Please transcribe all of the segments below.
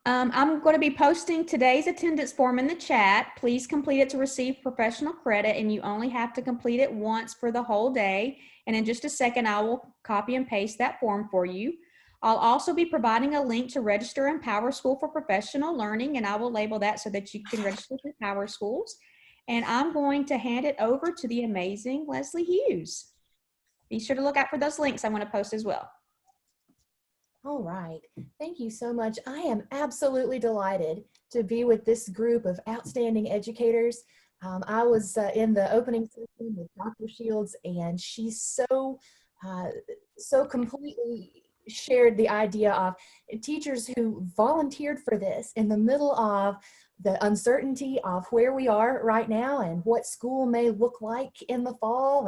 I'm going to be posting today's attendance form in the chat. Please complete it to receive professional credit, and you only have to complete it once for the whole day. And in just a second, I will copy and paste that form for you. I'll also be providing a link to register in Power School for Professional Learning, and I will label that so that you can register through Power Schools. And I'm going to hand it over to the amazing Leslie Hughes. Be sure to look out for those links I'm going to post as well. All right, thank you so much. I am absolutely delighted to be with this group of outstanding educators. I was in the opening session with Dr. Shields, and she's so completely shared the idea of teachers who volunteered for this in the middle of the uncertainty of where we are right now and what school may look like in the fall,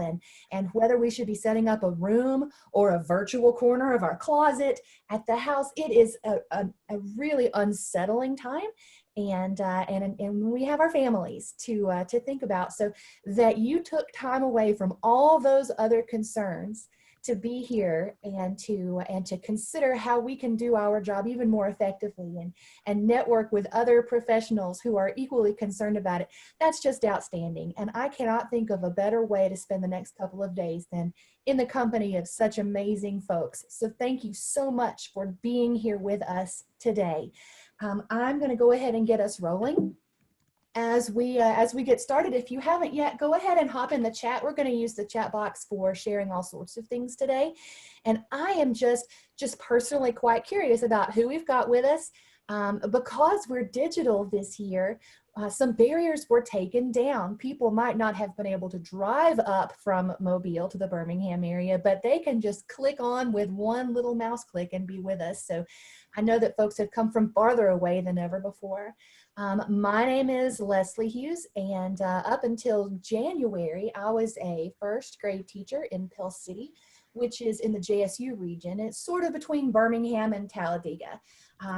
and whether we should be setting up a room or a virtual corner of our closet at the house. It is a really unsettling time. And we have our families to think about, so that you took time away from all those other concerns to be here and to consider how we can do our job even more effectively and network with other professionals who are equally concerned about it. That's just outstanding. And I cannot think of a better way to spend the next couple of days than in the company of such amazing folks. So thank you so much for being here with us today. I'm going to go ahead and get us rolling. As we get started, if you haven't yet, go ahead and hop in the chat. We're going to use the chat box for sharing all sorts of things today. And I am just personally quite curious about who we've got with us. Because we're digital this year, some barriers were taken down. People might not have been able to drive up from Mobile to the Birmingham area, but they can just click on with one little mouse click and be with us. So I know that folks have come from farther away than ever before. My name is Leslie Hughes, and up until January, I was a first grade teacher in Pell City, which is in the JSU region. It's sort of between Birmingham and Talladega.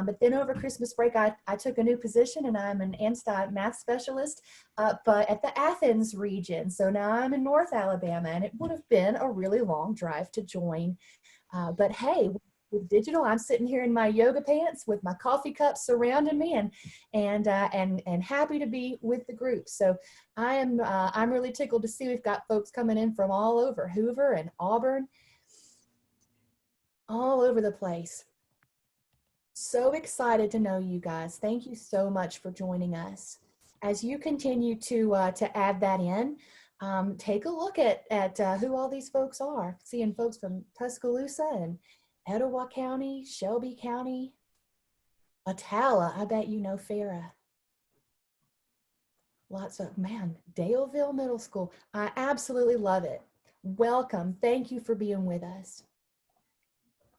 But then over Christmas break, I took a new position, and I'm an ALSDE math specialist but at the Athens region. So now I'm in North Alabama, and it would have been a really long drive to join. But hey, with digital, I'm sitting here in my yoga pants with my coffee cups surrounding me, and happy to be with the group. So I'm really tickled to see we've got folks coming in from all over Hoover and Auburn, all over the place. So excited to know you guys. Thank you so much for joining us. As you continue to add that in, take a look at who all these folks are. Seeing folks from Tuscaloosa and Etowah County, Shelby County, Attala, I bet you know Farah. Lots of, man, Daleville Middle School. I absolutely love it. Welcome. Thank you for being with us.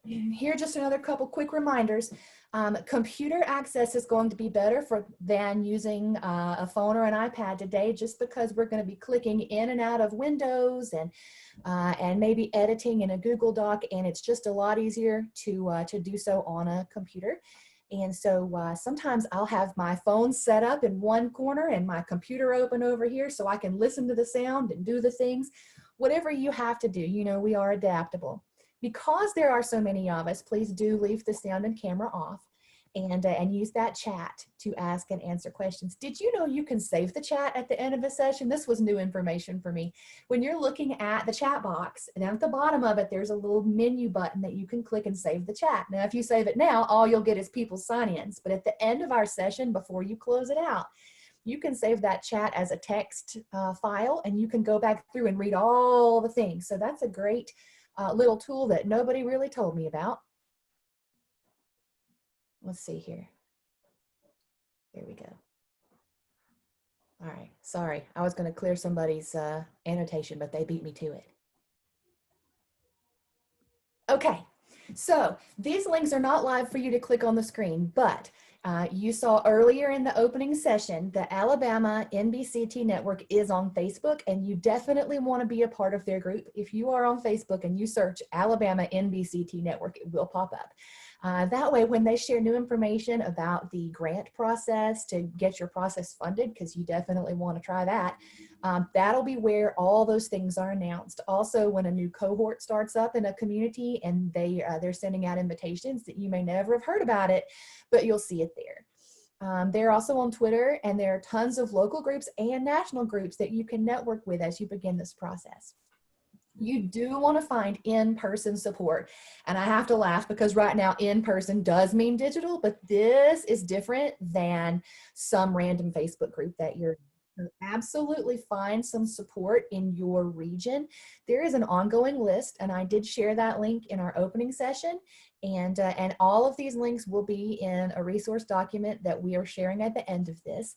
Here are just another couple quick reminders. Computer access is going to be better than using a phone or an iPad today, just because we're going to be clicking in and out of windows and maybe editing in a Google Doc, and it's just a lot easier to do so on a computer. And so sometimes I'll have my phone set up in one corner and my computer open over here so I can listen to the sound and do the things. Whatever you have to do, you know, we are adaptable. Because there are so many of us, please do leave the sound and camera off and use that chat to ask and answer questions. Did you know you can save the chat at the end of a session? This was new information for me. When you're looking at the chat box, down at the bottom of it, there's a little menu button that you can click and save the chat. Now, if you save it now, all you'll get is people's sign-ins. But at the end of our session, before you close it out, you can save that chat as a text file, and you can go back through and read all the things. So that's a great little tool that nobody really told me about. Let's see here. There we go. All right, sorry. I was going to clear somebody's annotation, but they beat me to it. Okay, so these links are not live for you to click on the screen, but you saw earlier in the opening session, the Alabama NBCT network is on Facebook, and you definitely want to be a part of their group. If you are on Facebook and you search Alabama NBCT network, it will pop up. That way, when they share new information about the grant process to get your process funded, because you definitely want to try that, that'll be where all those things are announced. Also, when a new cohort starts up in a community and they're sending out invitations that you may never have heard about it, but you'll see it there. They're also on Twitter, and there are tons of local groups and national groups that you can network with as you begin this process. You do want to find in-person support. And I have to laugh because right now in-person does mean digital, but this is different than some random Facebook group that you're in. Absolutely find some support in your region. There is an ongoing list, and I did share that link in our opening session. And all of these links will be in a resource document that we are sharing at the end of this.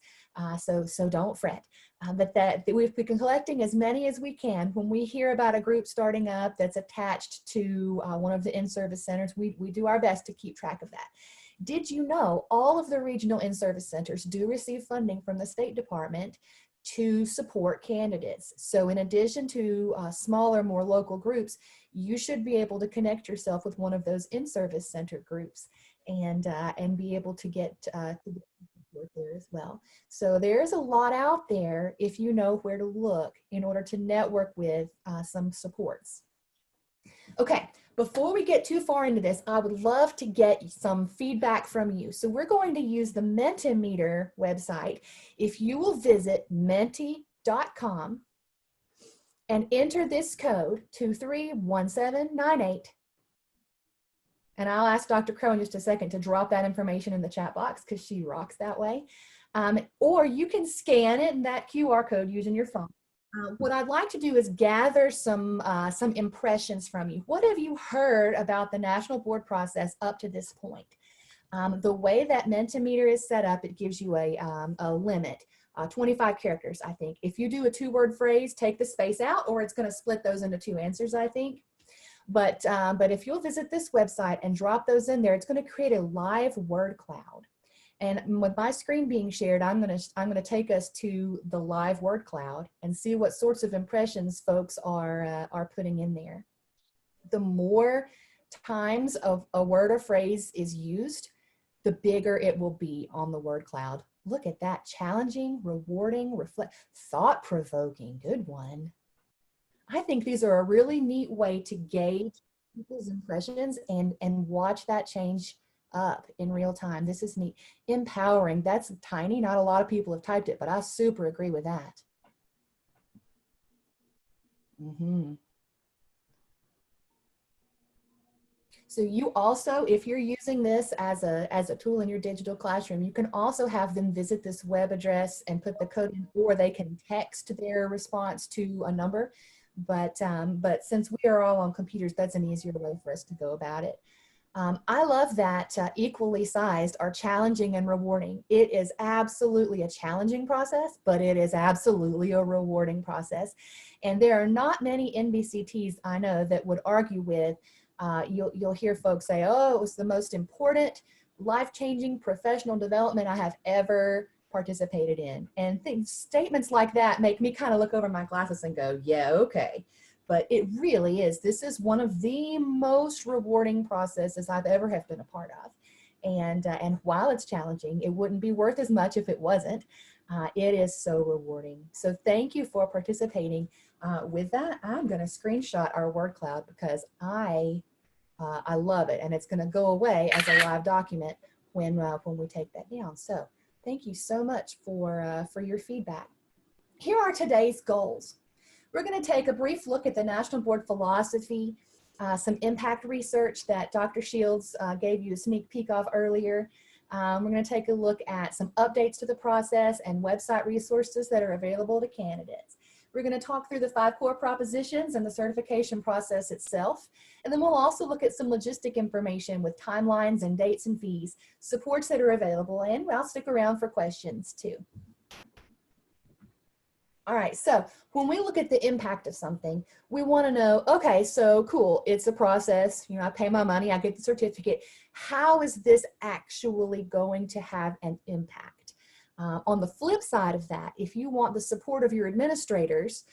So don't fret. But that we've been collecting as many as we can. When we hear about a group starting up that's attached to one of the in-service centers, we do our best to keep track of that. Did you know all of the regional in-service centers do receive funding from the State Department to support candidates? So in addition to smaller, more local groups, you should be able to connect yourself with one of those in-service center groups and be able to get support there as well. So there's a lot out there if you know where to look in order to network with some supports. Okay, before we get too far into this, I would love to get some feedback from you. So we're going to use the Mentimeter website. If you will visit menti.com and enter this code 231798, and I'll ask Dr. Crowe in just a second to drop that information in the chat box because she rocks that way. Or you can scan it in that QR code using your phone. What I'd like to do is gather some impressions from you. What have you heard about the National Board process up to this point? The way that Mentimeter is set up, it gives you a limit, 25 characters, I think. If you do a two-word phrase, take the space out, or it's going to split those into two answers, I think. But if you'll visit this website and drop those in there, it's going to create a live word cloud. And with my screen being shared, I'm going to take us to the live word cloud and see what sorts of impressions folks are putting in there. The more times of a word or phrase is used, the bigger it will be on the word cloud. Look at that. Challenging, rewarding, thought-provoking. Good one. I think these are a really neat way to gauge people's impressions and watch that change up in real time. This is neat. Empowering, that's tiny. Not a lot of people have typed it, but I super agree with that. So you also, if you're using this as a tool in your digital classroom, you can also have them visit this web address and put the code in, or they can text their response to a number. But since we are all on computers, that's an easier way for us to go about it. I love that equally sized are challenging and rewarding. It is absolutely a challenging process, but it is absolutely a rewarding process. And there are not many NBCTs I know that would argue with, you'll hear folks say, oh, it was the most important, life-changing professional development I have ever participated in. And statements like that make me kind of look over my glasses and go, yeah, okay. But it really is. This is one of the most rewarding processes I've ever have been a part of. And while it's challenging, it wouldn't be worth as much if it wasn't. It is so rewarding. So thank you for participating. With that, I'm going to screenshot our word cloud because I love it, and it's going to go away as a live document when we take that down. So thank you so much for your feedback. Here are today's goals. We're going to take a brief look at the National Board philosophy, some impact research that Dr. Shields gave you a sneak peek of earlier. We're going to take a look at some updates to the process and website resources that are available to candidates. We're going to talk through the 5 core propositions and the certification process itself. And then we'll also look at some logistic information with timelines and dates and fees, supports that are available, and I'll stick around for questions too. All right, so when we look at the impact of something, we want to know, okay, so cool, it's a process, you know, I pay my money, I get the certificate. How is this actually going to have an impact? On the flip side of that, if you want the support of your administrators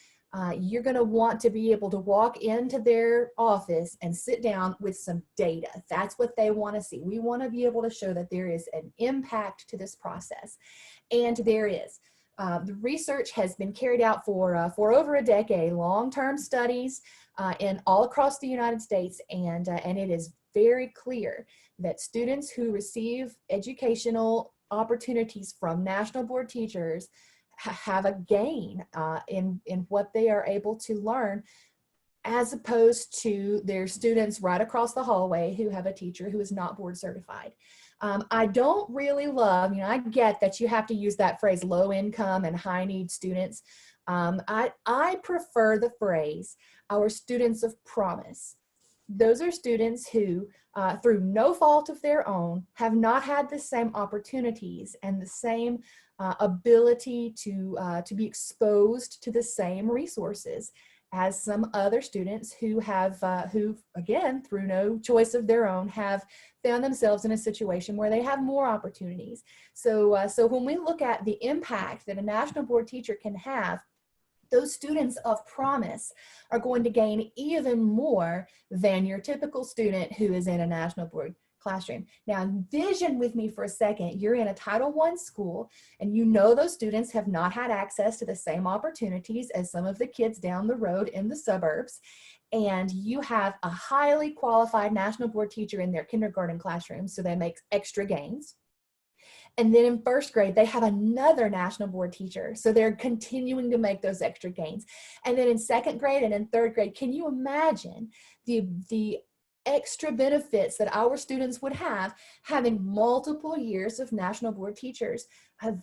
you're going to want to be able to walk into their office and sit down with some data. That's what they want to see. We want to be able to show that there is an impact to this process. And there is. The research has been carried out for over a decade, long-term studies in all across the United States, and it is very clear that students who receive educational opportunities from National Board teachers have a gain in what they are able to learn, as opposed to their students right across the hallway who have a teacher who is not board certified. I don't really love, I get that you have to use that phrase low income and high need students. I prefer the phrase our students of promise. Those are students who, through no fault of their own, have not had the same opportunities and the same ability to be exposed to the same resources as some other students who have, who again, through no choice of their own, have found themselves in a situation where they have more opportunities. So, so when we look at the impact that a National Board teacher can have, those students of promise are going to gain even more than your typical student who is in a National Board classroom. Now envision with me for a second, you're in a Title I school and you know those students have not had access to the same opportunities as some of the kids down the road in the suburbs, and you have a highly qualified National Board teacher in their kindergarten classroom, so they make extra gains. And then in first grade, they have another National Board teacher, so they're continuing to make those extra gains. And then in second grade and in third grade, can you imagine the extra benefits that our students would have having multiple years of National Board teachers?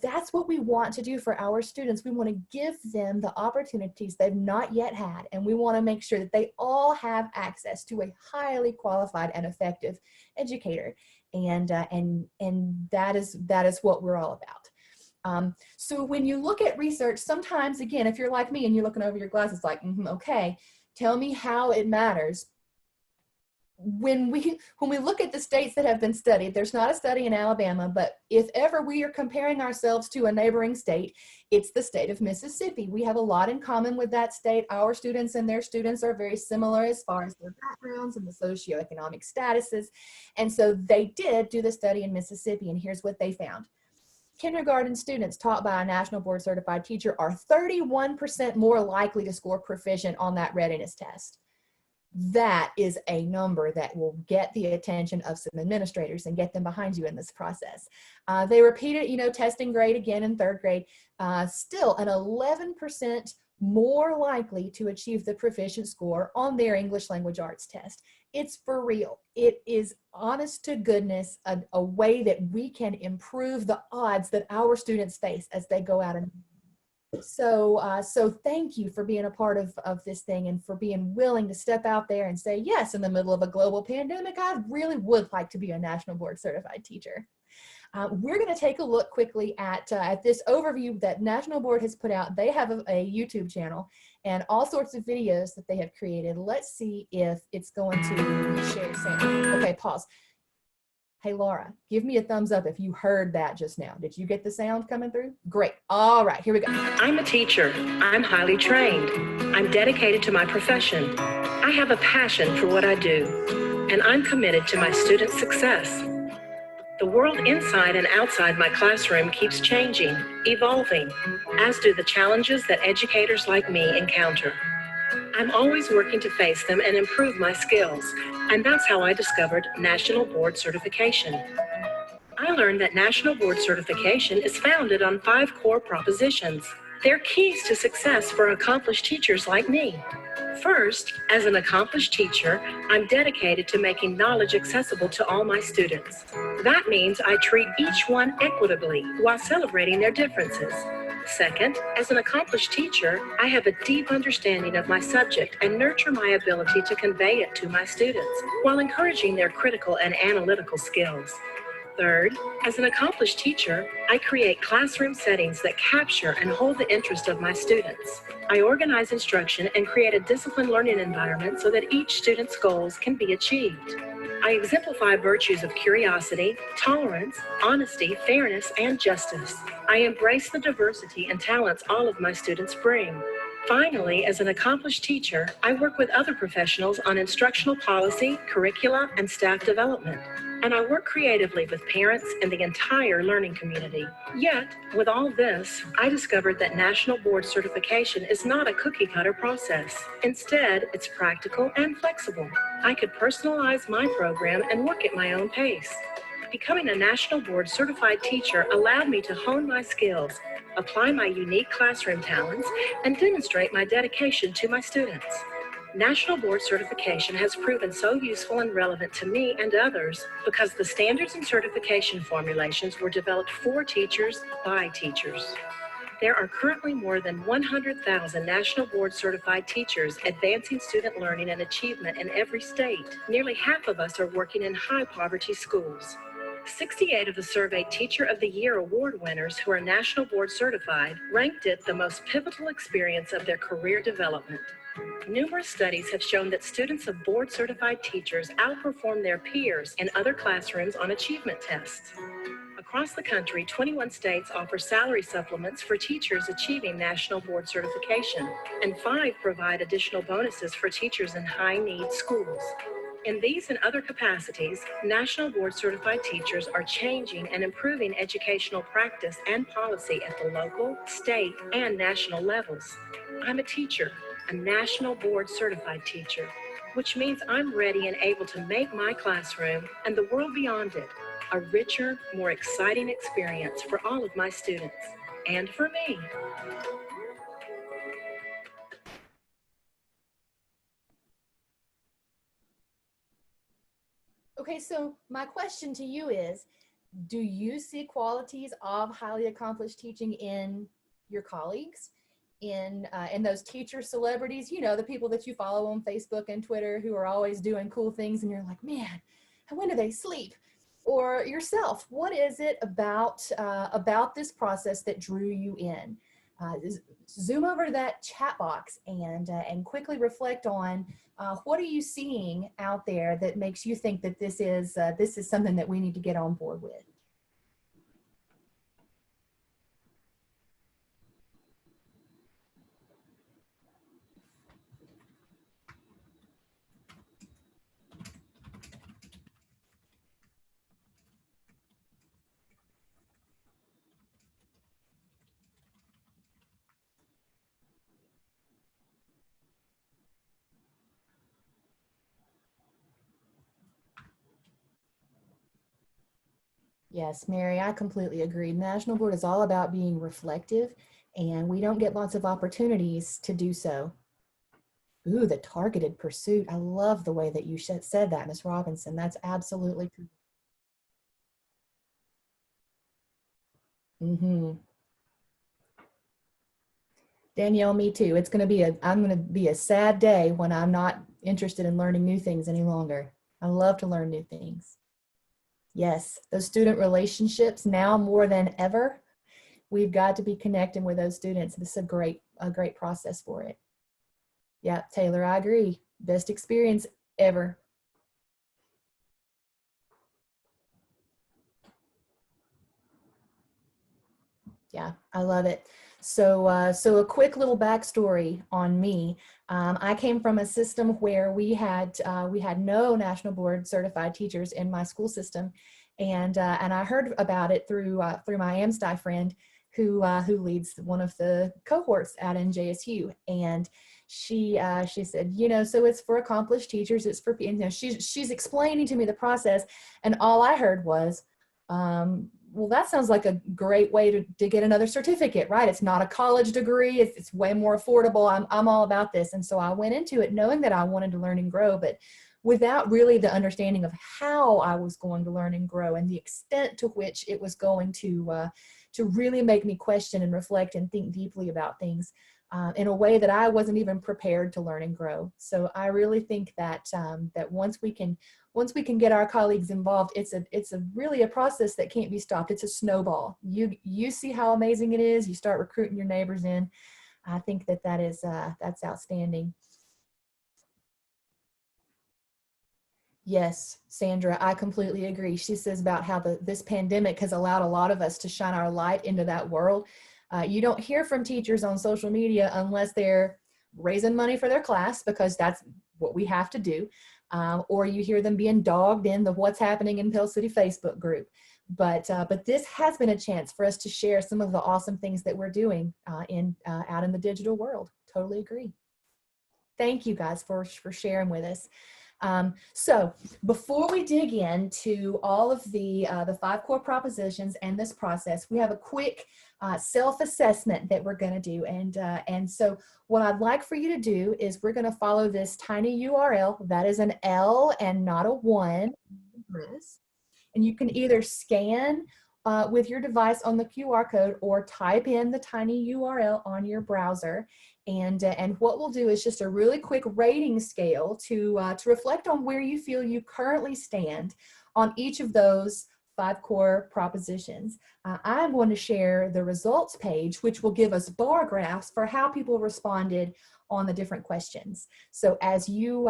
That's what we want to do for our students. We want to give them the opportunities they've not yet had, and we want to make sure that they all have access to a highly qualified and effective educator. And that is what we're all about. So when you look at research, sometimes, again, if you're like me and you're looking over your glasses like, okay, tell me how it matters. When we look at the states that have been studied, there's not a study in Alabama, but if ever we are comparing ourselves to a neighboring state, it's the state of Mississippi. We have a lot in common with that state. Our students and their students are very similar as far as their backgrounds and the socioeconomic statuses. And so they did do the study in Mississippi, and here's what they found. Kindergarten students taught by a National Board certified teacher are 31% more likely to score proficient on that readiness test. That is a number that will get the attention of some administrators and get them behind you in this process. They repeated, testing grade again in third grade, still an 11% more likely to achieve the proficient score on their English language arts test. It's for real. It is honest to goodness a way that we can improve the odds that our students face as they go out and so thank you for being a part of this thing and for being willing to step out there and say, yes, in the middle of a global pandemic, I really would like to be a National Board certified teacher. We're going to take a look quickly at this overview that National Board has put out. They have a YouTube channel and all sorts of videos that they have created. Let's see if it's going to share sound. Okay, pause. Hey, Laura, give me a thumbs up if you heard that just now. Did you get the sound coming through? Great. All right, here we go. I'm a teacher. I'm highly trained. I'm dedicated to my profession. I have a passion for what I do, and I'm committed to my students' success. The world inside and outside my classroom keeps changing, evolving, as do the challenges that educators like me encounter. I'm always working to face them and improve my skills, and that's how I discovered National Board Certification. I learned that National Board Certification is founded on 5 core propositions. They're keys to success for accomplished teachers like me. First, as an accomplished teacher, I'm dedicated to making knowledge accessible to all my students. That means I treat each one equitably while celebrating their differences. Second, as an accomplished teacher, I have a deep understanding of my subject and nurture my ability to convey it to my students while encouraging their critical and analytical skills. Third, as an accomplished teacher, I create classroom settings that capture and hold the interest of my students. I organize instruction and create a disciplined learning environment so that each student's goals can be achieved. I exemplify virtues of curiosity, tolerance, honesty, fairness, and justice. I embrace the diversity and talents all of my students bring. Finally, as an accomplished teacher, I work with other professionals on instructional policy, curricula, and staff development. And I work creatively with parents and the entire learning community. Yet, with all this, I discovered that National Board Certification is not a cookie-cutter process. Instead, it's practical and flexible. I could personalize my program and work at my own pace. Becoming a National Board Certified teacher allowed me to hone my skills, apply my unique classroom talents, and demonstrate my dedication to my students. National Board Certification has proven so useful and relevant to me and others because the standards and certification formulations were developed for teachers by teachers. There are currently more than 100,000 National Board Certified teachers advancing student learning and achievement in every state. Nearly half of us are working in high poverty schools. 68 of the surveyed Teacher of the Year award winners who are National Board Certified ranked it the most pivotal experience of their career development. Numerous studies have shown that students of board certified teachers outperform their peers in other classrooms on achievement tests. Across the country, 21 states offer salary supplements for teachers achieving National Board Certification, and 5 provide additional bonuses for teachers in high-need schools. In these and other capacities, National Board Certified teachers are changing and improving educational practice and policy at the local, state, and national levels. I'm a teacher, a National Board Certified teacher, which means I'm ready and able to make my classroom and the world beyond it a richer, more exciting experience for all of my students and for me. Okay, so my question to you is, do you see qualities of highly accomplished teaching in your colleagues, in those teacher celebrities, you know, the people that you follow on Facebook and Twitter who are always doing cool things and you're like, man, when do they sleep? Or yourself, what is it about this process that drew you in? Zoom over to that chat box and quickly reflect on what are you seeing out there that makes you think that this is something that we need to get on board with? Yes, Mary, I completely agree. National Board is all about being reflective, and we don't get lots of opportunities to do so. Ooh, the targeted pursuit. I love the way that you said that, Ms. Robinson. That's absolutely true. Danielle, me too. I'm going to be a sad day when I'm not interested in learning new things any longer. I love to learn new things. Yes, those student relationships now more than ever, we've got to be connecting with those students. This is a great process for it. Yeah, Taylor, I agree. Best experience ever. Yeah, I love it. So, so a quick little backstory on me. I came from a system where we had no National Board Certified teachers in my school system, and I heard about it through my ALSDE friend who leads one of the cohorts at NJSU, and she said, you know, so it's for accomplished teachers. It's for, you know, she's explaining to me the process, and all I heard was, well, that sounds like a great way to get another certificate, right? It's not a college degree. It's way more affordable. I'm all about this. And so I went into it knowing that I wanted to learn and grow, but without really the understanding of how I was going to learn and grow and the extent to which it was going to really make me question and reflect and think deeply about things in a way that I wasn't even prepared to learn and grow. So I really think that that once we can get our colleagues involved, it's really a process that can't be stopped. It's a snowball. You see how amazing it is. You start recruiting your neighbors in. I think that's outstanding. Yes, Sandra, I completely agree. She says about how this pandemic has allowed a lot of us to shine our light into that world. You don't hear from teachers on social media unless they're raising money for their class, because that's what we have to do. Or you hear them being dogged in the What's Happening in Pell City Facebook group. But this has been a chance for us to share some of the awesome things that we're doing out in the digital world. Totally agree. Thank you guys for sharing with us. So before we dig into all of the 5 core propositions and this process, we have a quick self-assessment that we're going to do. And so what I'd like for you to do is we're going to follow this tiny URL. That is an L and not a 1. And you can either scan with your device on the QR code or type in the tiny URL on your browser. And what we'll do is just a really quick rating scale to reflect on where you feel you currently stand on each of those 5 core propositions. I'm going to share the results page, which will give us bar graphs for how people responded on the different questions. So as you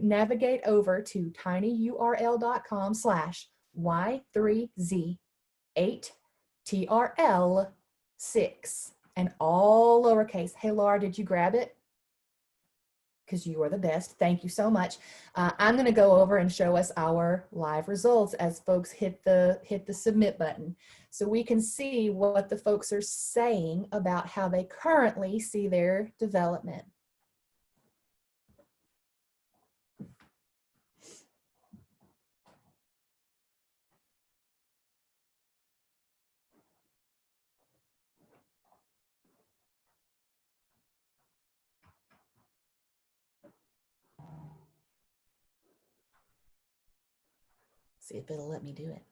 navigate over to tinyurl.com/Y3Z8TRL6 and all lowercase. Hey Laura, did you grab it? Because you are the best. Thank you so much. I'm going to go over and show us our live results as folks hit the submit button, so we can see what the folks are saying about how they currently see their development. See if it'll let me do it.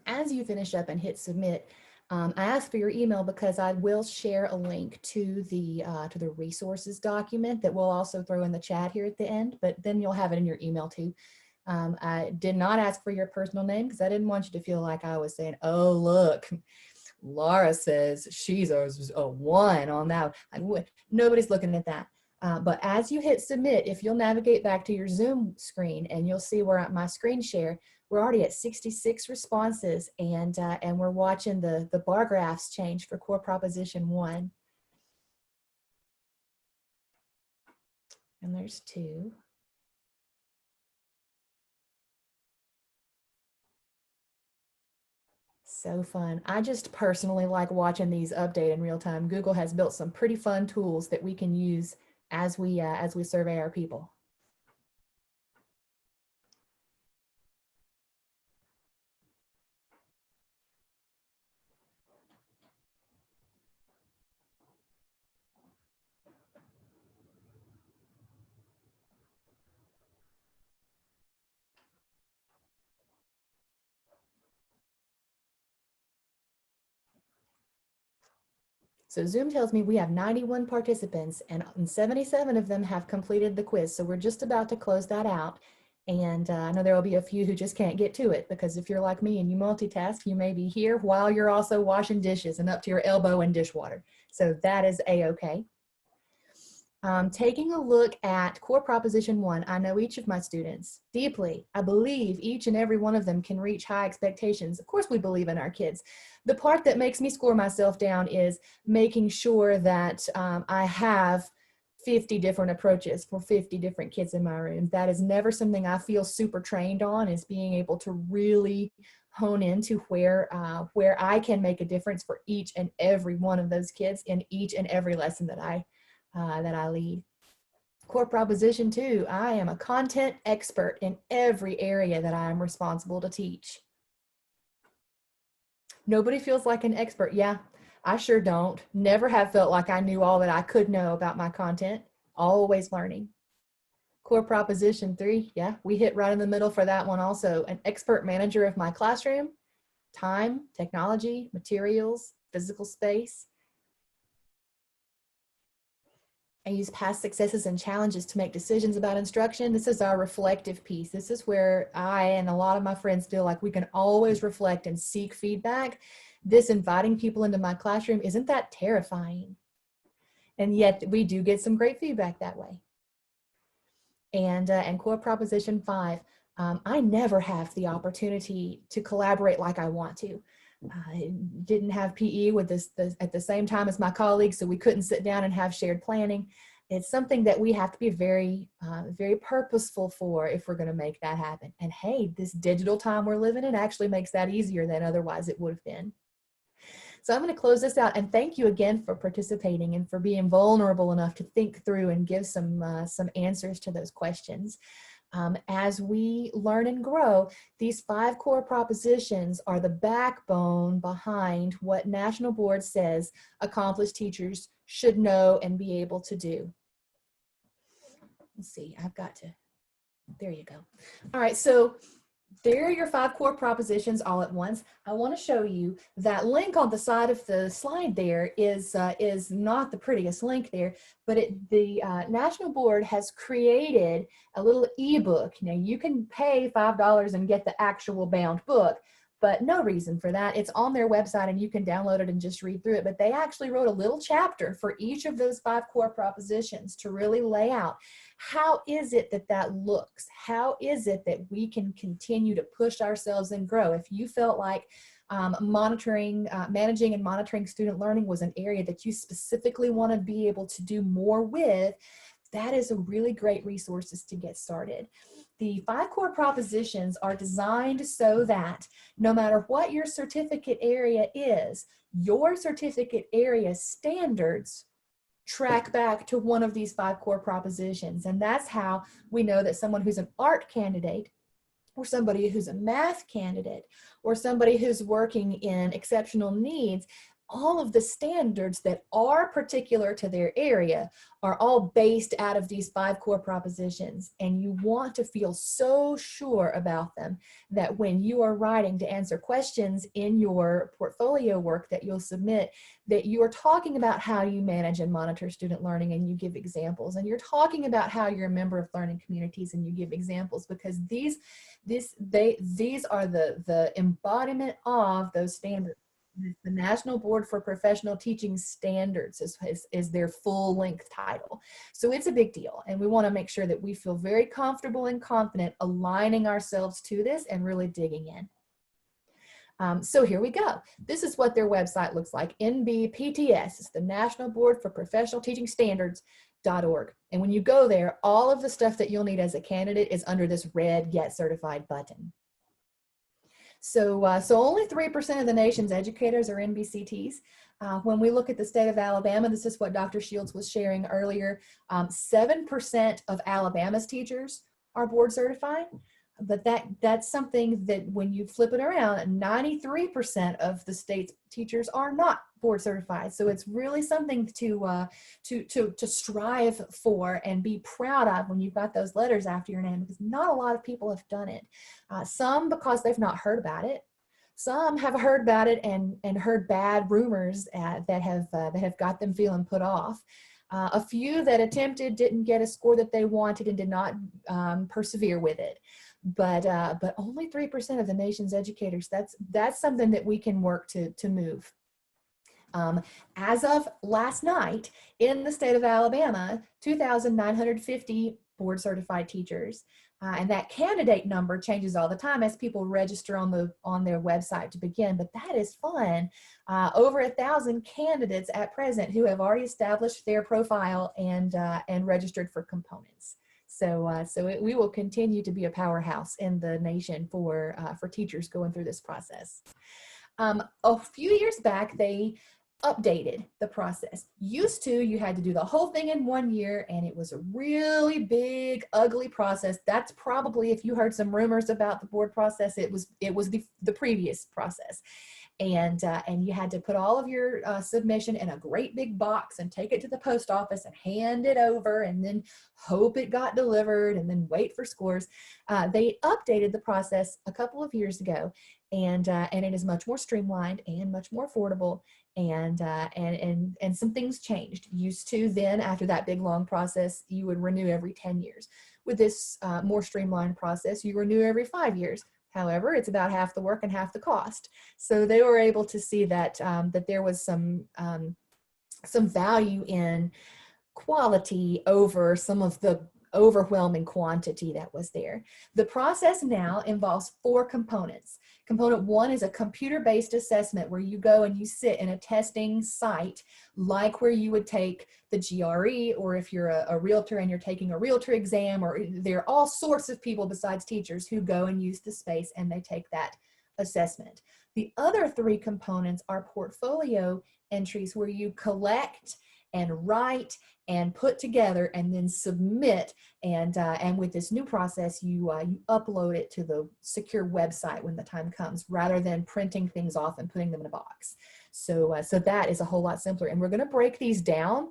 As you finish up and hit submit, I ask for your email because I will share a link to the resources document that we'll also throw in the chat here at the end, but then you'll have it in your email too. I did not ask for your personal name because I didn't want you to feel like I was saying, oh, look, Laura says she's a 1 on that. Nobody's looking at that. But as you hit submit, if you'll navigate back to your Zoom screen and you'll see where my screen share, we're already at 66 responses, and we're watching the bar graphs change for core proposition 1. And there's 2. So fun. I just personally like watching these update in real time. Google has built some pretty fun tools that we can use as we survey our people. So Zoom tells me we have 91 participants and 77 of them have completed the quiz. So we're just about to close that out. And I know there will be a few who just can't get to it, because if you're like me and you multitask, you may be here while you're also washing dishes and up to your elbow in dishwater. So that is a-okay. Taking a look at core proposition 1, I know each of my students deeply. I believe each and every one of them can reach high expectations. Of course, we believe in our kids. The part that makes me score myself down is making sure that I have 50 different approaches for 50 different kids in my room. That is never something I feel super trained on, is being able to really hone into where I can make a difference for each and every one of those kids in each and every lesson that I lead. Core proposition 2, I am a content expert in every area that I am responsible to teach. Nobody feels like an expert. Yeah, I sure don't. Never have felt like I knew all that I could know about my content. Always learning. Core proposition 3, yeah, we hit right in the middle for that one also. An expert manager of my classroom, time, technology, materials, physical space. I use past successes and challenges to make decisions about instruction. This is our reflective piece. This is where I and a lot of my friends feel like we can always reflect and seek feedback. This inviting people into my classroom, isn't that terrifying? And yet we do get some great feedback that way. And core proposition 5, I never have the opportunity to collaborate like I want to. I didn't have PE with this at the same time as my colleagues, so we couldn't sit down and have shared planning. It's something that we have to be very, very purposeful for if we're going to make that happen. And hey, this digital time we're living in actually makes that easier than otherwise it would have been. So I'm going to close this out and thank you again for participating and for being vulnerable enough to think through and give some answers to those questions. As we learn and grow, these 5 core propositions are the backbone behind what National Board says accomplished teachers should know and be able to do. Let's see, I've got to, there you go. All right, so there are your 5 core propositions all at once. I want to show you that link on the side of the slide there is not the prettiest link there, but the National Board has created a little ebook. Now you can pay $5 and get the actual bound book, but no reason for that. It's on their website and you can download it and just read through it. But they actually wrote a little chapter for each of those 5 core propositions to really lay out how is it that that looks? How is it that we can continue to push ourselves and grow? If you felt like managing and monitoring student learning was an area that you specifically want to be able to do more with, that is a really great resources to get started. The 5 core propositions are designed so that no matter what your certificate area is, your certificate area standards track back to one of these 5 core propositions. And that's how we know that someone who's an art candidate or somebody who's a math candidate or somebody who's working in exceptional needs, all of the standards that are particular to their area are all based out of these 5 core propositions. And you want to feel so sure about them that when you are writing to answer questions in your portfolio work that you'll submit, that you are talking about how you manage and monitor student learning and you give examples. And you're talking about how you're a member of learning communities and you give examples, because these are the embodiment of those standards. The National Board for Professional Teaching Standards is their full-length title. So it's a big deal, and we want to make sure that we feel very comfortable and confident aligning ourselves to this and really digging in. So here we go. This is what their website looks like. NBPTS is the National Board for Professional Teaching Standards.org. And when you go there, all of the stuff that you'll need as a candidate is under this red Get Certified button. So only 3% of the nation's educators are NBCTs. When we look at the state of Alabama, this is what Dr. Shields was sharing earlier, 7% of Alabama's teachers are board certified, but that's something that when you flip it around, 93% of the state's teachers are not board certified. So it's really something to strive for and be proud of when you've got those letters after your name, because not a lot of people have done it. Some because they've not heard about it. Some have heard about it and heard bad rumors that have got them feeling put off. A few that attempted didn't get a score that they wanted and did not persevere with it. But only 3% of the nation's educators, that's something that we can work to move. As of last night, in the state of Alabama, 2,950 board certified teachers. And that candidate number changes all the time as people register on their website to begin, but that is fun. Over 1,000 candidates at present who have already established their profile and registered for components. So we will continue to be a powerhouse in the nation for teachers going through this process. A few years back, they updated the process. Used to, you had to do the whole thing in 1 year, and it was a really big, ugly process. That's probably, if you heard some rumors about the board process, it was the previous process. and you had to put all of your submission in a great big box and take it to the post office and hand it over and then hope it got delivered and then wait for scores. They updated the process a couple of years ago, and it is much more streamlined and much more affordable. And some things changed. Used to then, after that big long process, you would renew every 10 years. With this more streamlined process, you renew every 5 years. However, it's about half the work and half the cost. So they were able to see that that there was some value in quality over some of the overwhelming quantity that was there. The process now involves 4 components. Component 1 is a computer-based assessment where you go and you sit in a testing site like where you would take the GRE, or if you're a realtor and you're taking a realtor exam, or there are all sorts of people besides teachers who go and use the space and they take that assessment. The other 3 components are portfolio entries where you collect and write and put together and then submit, and with this new process you upload it to the secure website when the time comes, rather than printing things off and putting them in a box. So that is a whole lot simpler, and we're going to break these down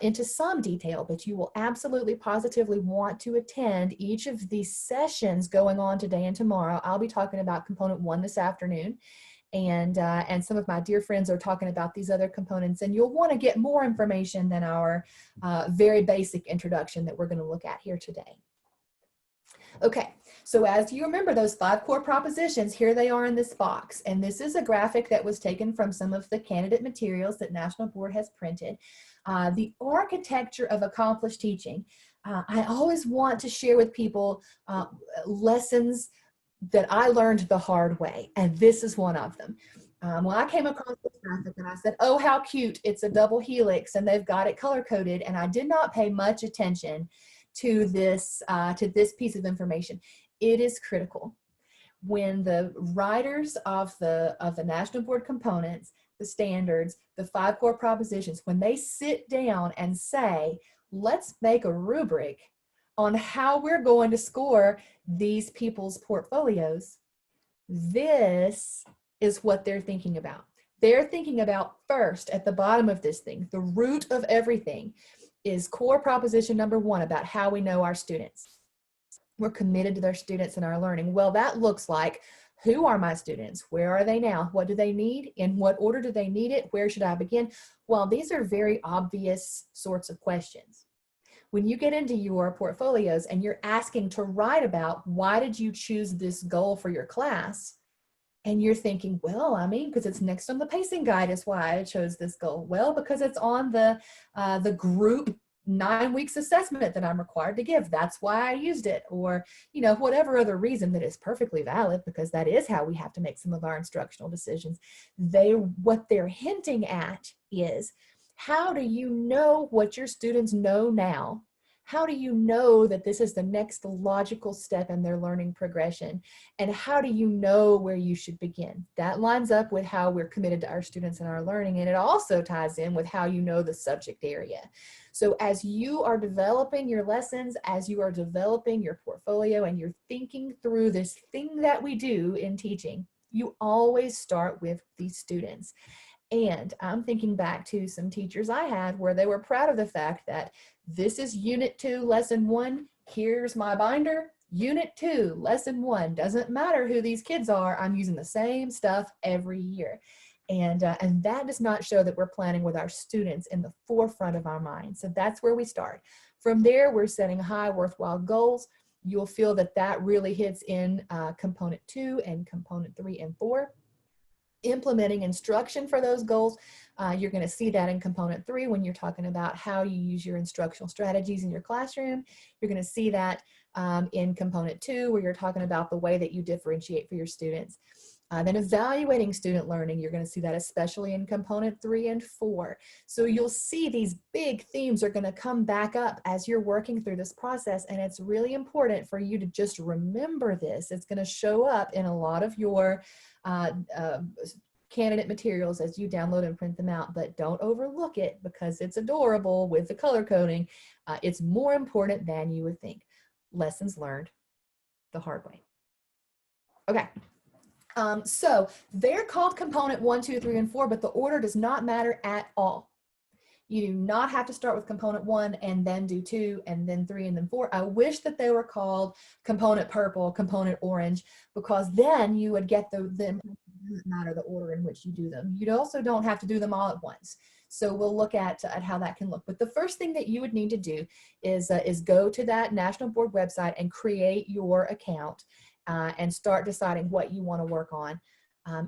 into some detail, but you will absolutely positively want to attend each of these sessions going on today and tomorrow. I'll be talking about component 1 this afternoon, and some of my dear friends are talking about these other components, and you'll want to get more information than our very basic introduction that we're going to look at here today. Okay, so as you remember those 5 core propositions, here they are in this box, and this is a graphic that was taken from some of the candidate materials that National Board has printed. The architecture of accomplished teaching. I always want to share with people lessons that I learned the hard way, and this is one of them. When I came across this graphic and I said, oh, how cute, it's a double helix and they've got it color-coded, and I did not pay much attention to this piece of information. It is critical. When the writers of the National Board components, the standards, the 5 core propositions, when they sit down and say, let's make a rubric on how we're going to score these people's portfolios, this is what they're thinking about. They're thinking about first at the bottom of this thing, the root of everything is core proposition number 1 about how we know our students. We're committed to their students and our learning. Well, that looks like, who are my students? Where are they now? What do they need? In what order do they need it? Where should I begin? Well, these are very obvious sorts of questions. When you get into your portfolios and you're asking to write about why did you choose this goal for your class, and you're thinking, well, I mean, because it's next on the pacing guide is why I chose this goal. Well, because it's on the group 9 weeks assessment that I'm required to give. That's why I used it. Or, you know, whatever other reason that is perfectly valid, because that is how we have to make some of our instructional decisions. What they're hinting at is, how do you know what your students know now? How do you know that this is the next logical step in their learning progression? And how do you know where you should begin? That lines up with how we're committed to our students and our learning, and it also ties in with how you know the subject area. So as you are developing your lessons, as you are developing your portfolio, and you're thinking through this thing that we do in teaching, you always start with these students. And I'm thinking back to some teachers I had where they were proud of the fact that this is Unit 2, Lesson 1. Here's my binder. Unit 2, Lesson 1. Doesn't matter who these kids are. I'm using the same stuff every year. And that does not show that we're planning with our students in the forefront of our minds. So that's where we start. From there, we're setting high, worthwhile goals. You'll feel that that really hits in Component 2 and Component 3 and 4. Implementing instruction for those goals, you're going to see that in Component 3 when you're talking about how you use your instructional strategies in your classroom. You're going to see that in Component 2 where you're talking about the way that you differentiate for your students. Then evaluating student learning, you're going to see that especially in Component 3 and 4. So you'll see these big themes are going to come back up as you're working through this process, and it's really important for you to just remember this. It's going to show up in a lot of your candidate materials as you download and print them out, but don't overlook it because it's adorable with the color coding. It's more important than you would think. Lessons learned the hard way. Okay. So they're called component 1, 2, 3, and 4, but the order does not matter at all. You do not have to start with component 1 and then do 2 and then 3 and then 4. I wish that they were called component purple, component orange, because then you would get them. It doesn't matter the order in which you do them. You also don't have to do them all at once. So we'll look at how that can look. But the first thing that you would need to do is go to that National Board website and create your account and start deciding what you want to work on.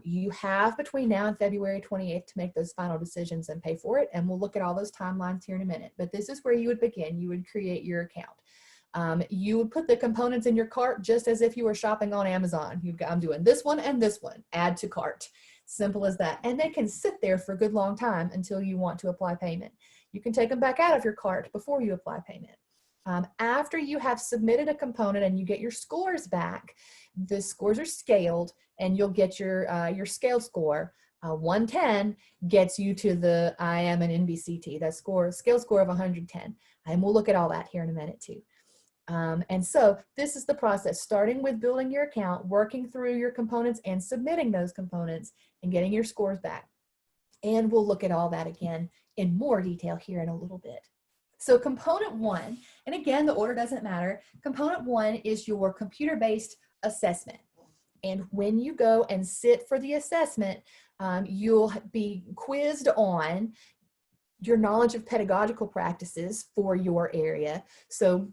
You have between now and February 28th to make those final decisions and pay for it. And we'll look at all those timelines here in a minute. But this is where you would begin. You would create your account. You would put the components in your cart just as if you were shopping on Amazon. I'm doing this one and this one. Add to cart. Simple as that. And they can sit there for a good long time until you want to apply payment. You can take them back out of your cart before you apply payment. After you have submitted a component and you get your scores back, the scores are scaled and you'll get your scale score. 110 gets you to the IM and NBCT, that scale score of 110. And we'll look at all that here in a minute too. And so this is the process, starting with building your account, working through your components and submitting those components and getting your scores back. And we'll look at all that again in more detail here in a little bit. So component 1, and again, the order doesn't matter. Component 1 is your computer-based assessment. And when you go and sit for the assessment, you'll be quizzed on your knowledge of pedagogical practices for your area. So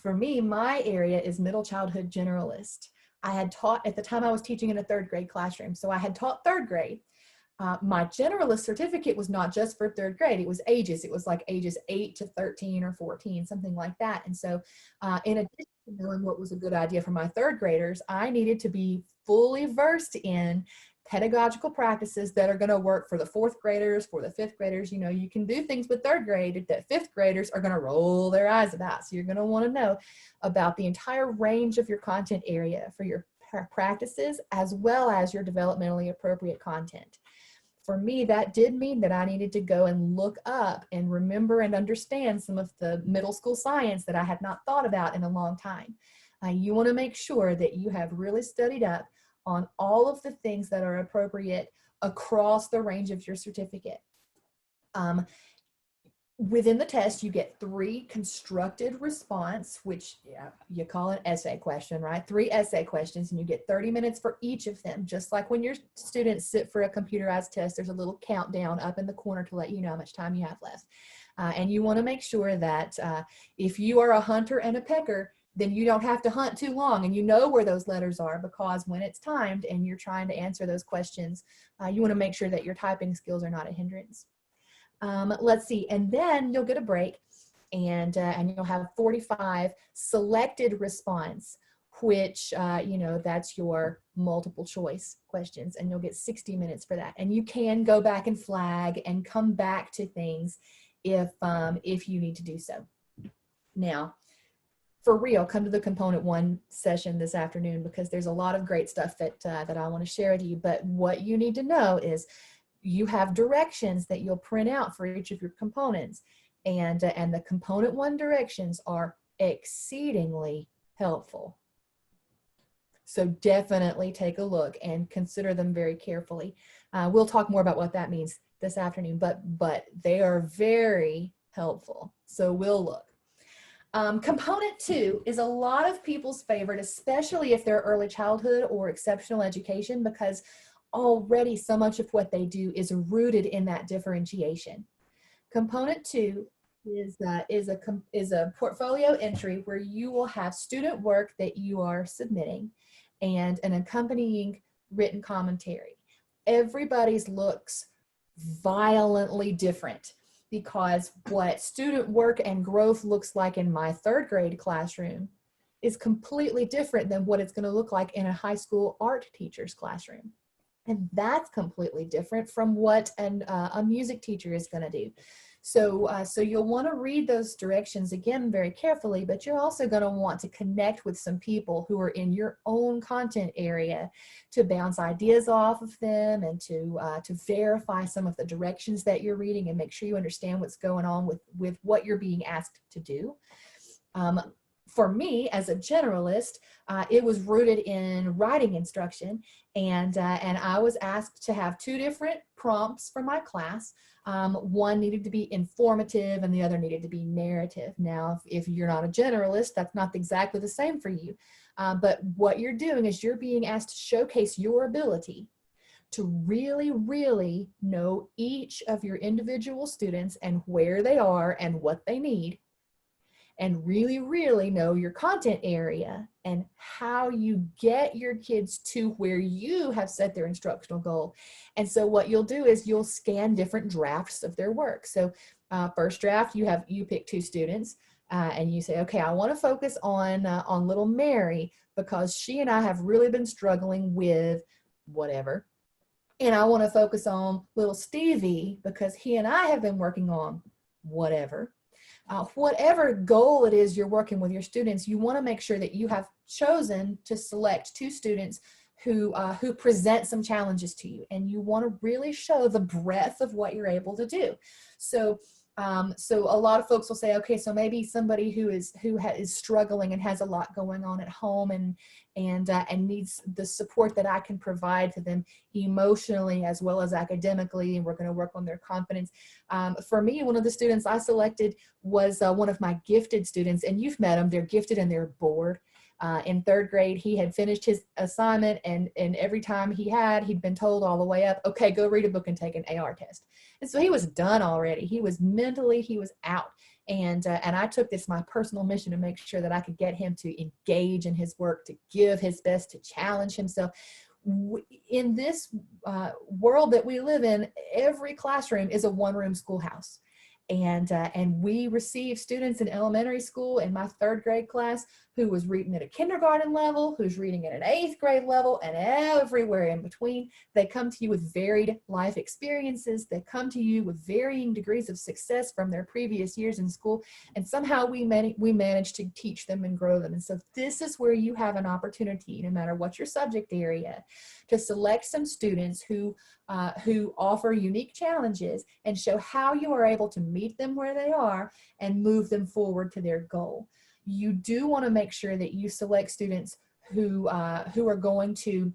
for me, my area is middle childhood generalist. I had taught, at the time I was teaching in a 3rd grade classroom, so I had taught 3rd grade. My generalist certificate was not just for 3rd grade, it was ages. It was like ages 8 to 13 or 14, something like that. And so in addition to knowing what was a good idea for my 3rd graders, I needed to be fully versed in pedagogical practices that are going to work for the 4th graders, for the 5th graders. You know, you can do things with 3rd grade that 5th graders are going to roll their eyes about. So you're going to want to know about the entire range of your content area for your practices, as well as your developmentally appropriate content. For me, that did mean that I needed to go and look up and remember and understand some of the middle school science that I had not thought about in a long time. You want to make sure that you have really studied up on all of the things that are appropriate across the range of your certificate. Within the test, you get 3 constructed response, which you call an essay question, right? 3 essay questions, and you get 30 minutes for each of them. Just like when your students sit for a computerized test, there's a little countdown up in the corner to let you know how much time you have left. And you want to make sure that if you are a hunter and a pecker, then you don't have to hunt too long, and you know where those letters are, because when it's timed and you're trying to answer those questions, you want to make sure that your typing skills are not a hindrance. Let's see, and then you'll get a break, and you'll have 45 selected response, which, you know, that's your multiple choice questions, and you'll get 60 minutes for that. And you can go back and flag and come back to things if you need to do so. Now, for real, come to the component 1 session this afternoon, because there's a lot of great stuff that I want to share with you. But what you need to know is you have directions that you'll print out for each of your components, and the component 1 directions are exceedingly helpful. So definitely take a look and consider them very carefully. We'll talk more about what that means this afternoon, but they are very helpful. So we'll look. Component 2 is a lot of people's favorite, especially if they're early childhood or exceptional education, because already so much of what they do is rooted in that differentiation. Component 2 is a portfolio entry where you will have student work that you are submitting and an accompanying written commentary. Everybody's looks violently different, because what student work and growth looks like in my 3rd grade classroom is completely different than what it's going to look like in a high school art teacher's classroom. And that's completely different from what a music teacher is going to do. So you'll want to read those directions again very carefully, but you're also going to want to connect with some people who are in your own content area to bounce ideas off of them, and to verify some of the directions that you're reading and make sure you understand what's going on with what you're being asked to do. For me, as a generalist, it was rooted in writing instruction, and I was asked to have 2 different prompts for my class. One needed to be informative and the other needed to be narrative. Now, if you're not a generalist, that's not exactly the same for you. But what you're doing is you're being asked to showcase your ability to really, really know each of your individual students and where they are and what they need, and really, really know your content area and how you get your kids to where you have set their instructional goal. And so what you'll do is you'll scan different drafts of their work. So first draft, you pick 2 students and you say, okay, I want to focus on little Mary because she and I have really been struggling with whatever. And I want to focus on little Stevie because he and I have been working on whatever. Whatever goal it is you're working with your students, you want to make sure that you have chosen to select 2 students who present some challenges to you, and you want to really show the breadth of what you're able to do. So a lot of folks will say, okay, so maybe somebody who is struggling and has a lot going on at home and needs the support that I can provide to them emotionally as well as academically, and we're going to work on their confidence. For me, one of the students I selected was one of my gifted students, and you've met them. They're gifted and they're bored. In 3rd grade, he had finished his assignment, and every time he'd been told all the way up, okay, go read a book and take an AR test. And so he was done already. He was out. And I took this my personal mission to make sure that I could get him to engage in his work, to give his best, to challenge himself. In this world that we live in, every classroom is a one-room schoolhouse. And we receive students in elementary school in my 3rd grade class who was reading at a kindergarten level, who's reading at an 8th grade level, and everywhere in between. They come to you with varied life experiences. They come to you with varying degrees of success from their previous years in school, and somehow we manage to teach them and grow them. And so this is where you have an opportunity, no matter what your subject area, to select some students who offer unique challenges and show how you are able to meet them where they are and move them forward to their goal. You do want to make sure that you select students who are going to